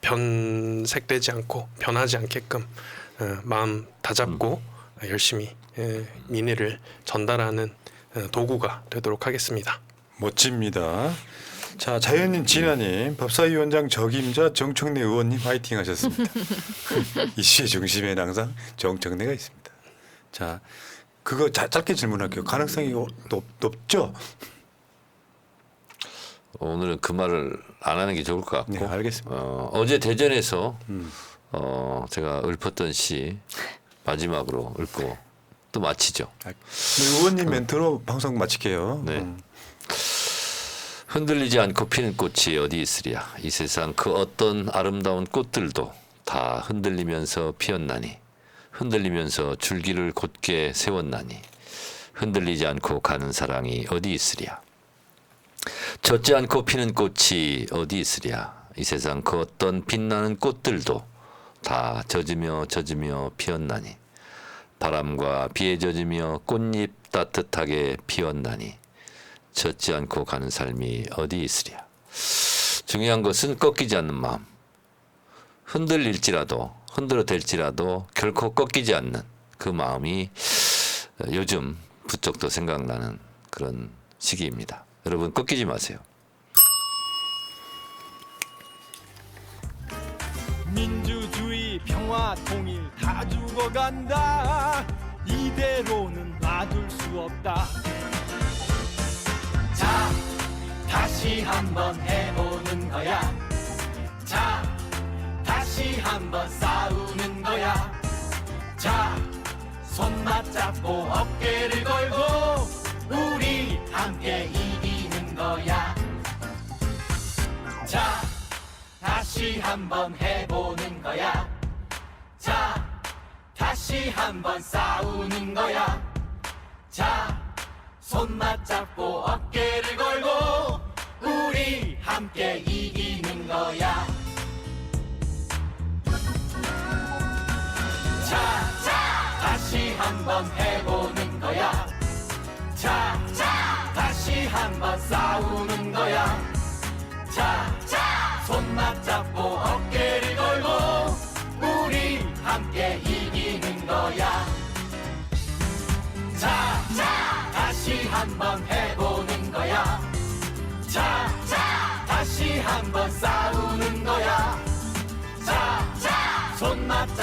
변색되지 않고 변하지 않게끔 마음 다잡고 열심히 민의를 전달하는 도구가 되도록 하겠습니다.
멋집니다. 자, 자연인 진아님, 법사위원장 적임자 정청래 의원님 화이팅 하셨습니다. 이슈의 중심에는 항상 정청래가 있습니다. 자, 그거 짧게 질문할게요. 가능성이 높죠?
오늘은 그 말을 안 하는 게 좋을 것 같고.
네, 알겠습니다.
어제 대전에서 제가 읊었던 시 마지막으로 읊고 또 마치죠.
의원님 멘트로 방송 마칠게요.
네. 흔들리지 않고 피는 꽃이 어디 있으랴. 이 세상 그 어떤 아름다운 꽃들도 다 흔들리면서 피었나니 흔들리면서 줄기를 곧게 세웠나니 흔들리지 않고 가는 사랑이 어디 있으랴. 젖지 않고 피는 꽃이 어디 있으랴. 이 세상 그 어떤 빛나는 꽃들도 다 젖으며 피었나니 바람과 비에 젖으며 꽃잎 따뜻하게 피었나니 젖지 않고 가는 삶이 어디 있으랴. 중요한 것은 꺾이지 않는 마음. 흔들어댈지라도 결코 꺾이지 않는 그 마음이 요즘 부쩍 더 생각나는 그런 시기입니다. 여러분 꺾이지 마세요.
민주주의 평화 통일 다 죽어간다. 이대로는 놔둘 수 없다. 자, 다시 한번 해보는 거야. 자, 다시 한번 싸우는 거야. 자, 손 맞잡고 어깨를 걸고 우리 함께 이기는 거야. 자, 다시 한번 해보는 거야. 자, 다시 한번 싸우는 거야. 자, 손 맞잡고 어깨를 걸고 우리 함께 이기는 거야. 자, 다시 한번 해보는 거야. 자, 다시 한번 싸우는 거야. 자, 손 맞잡고 어깨를 걸고 우리 함께 이기는 거야. 자, 다시 한번 해보는 거야. 자, 다시 한번 싸우는 거야. 자, 손 맞잡고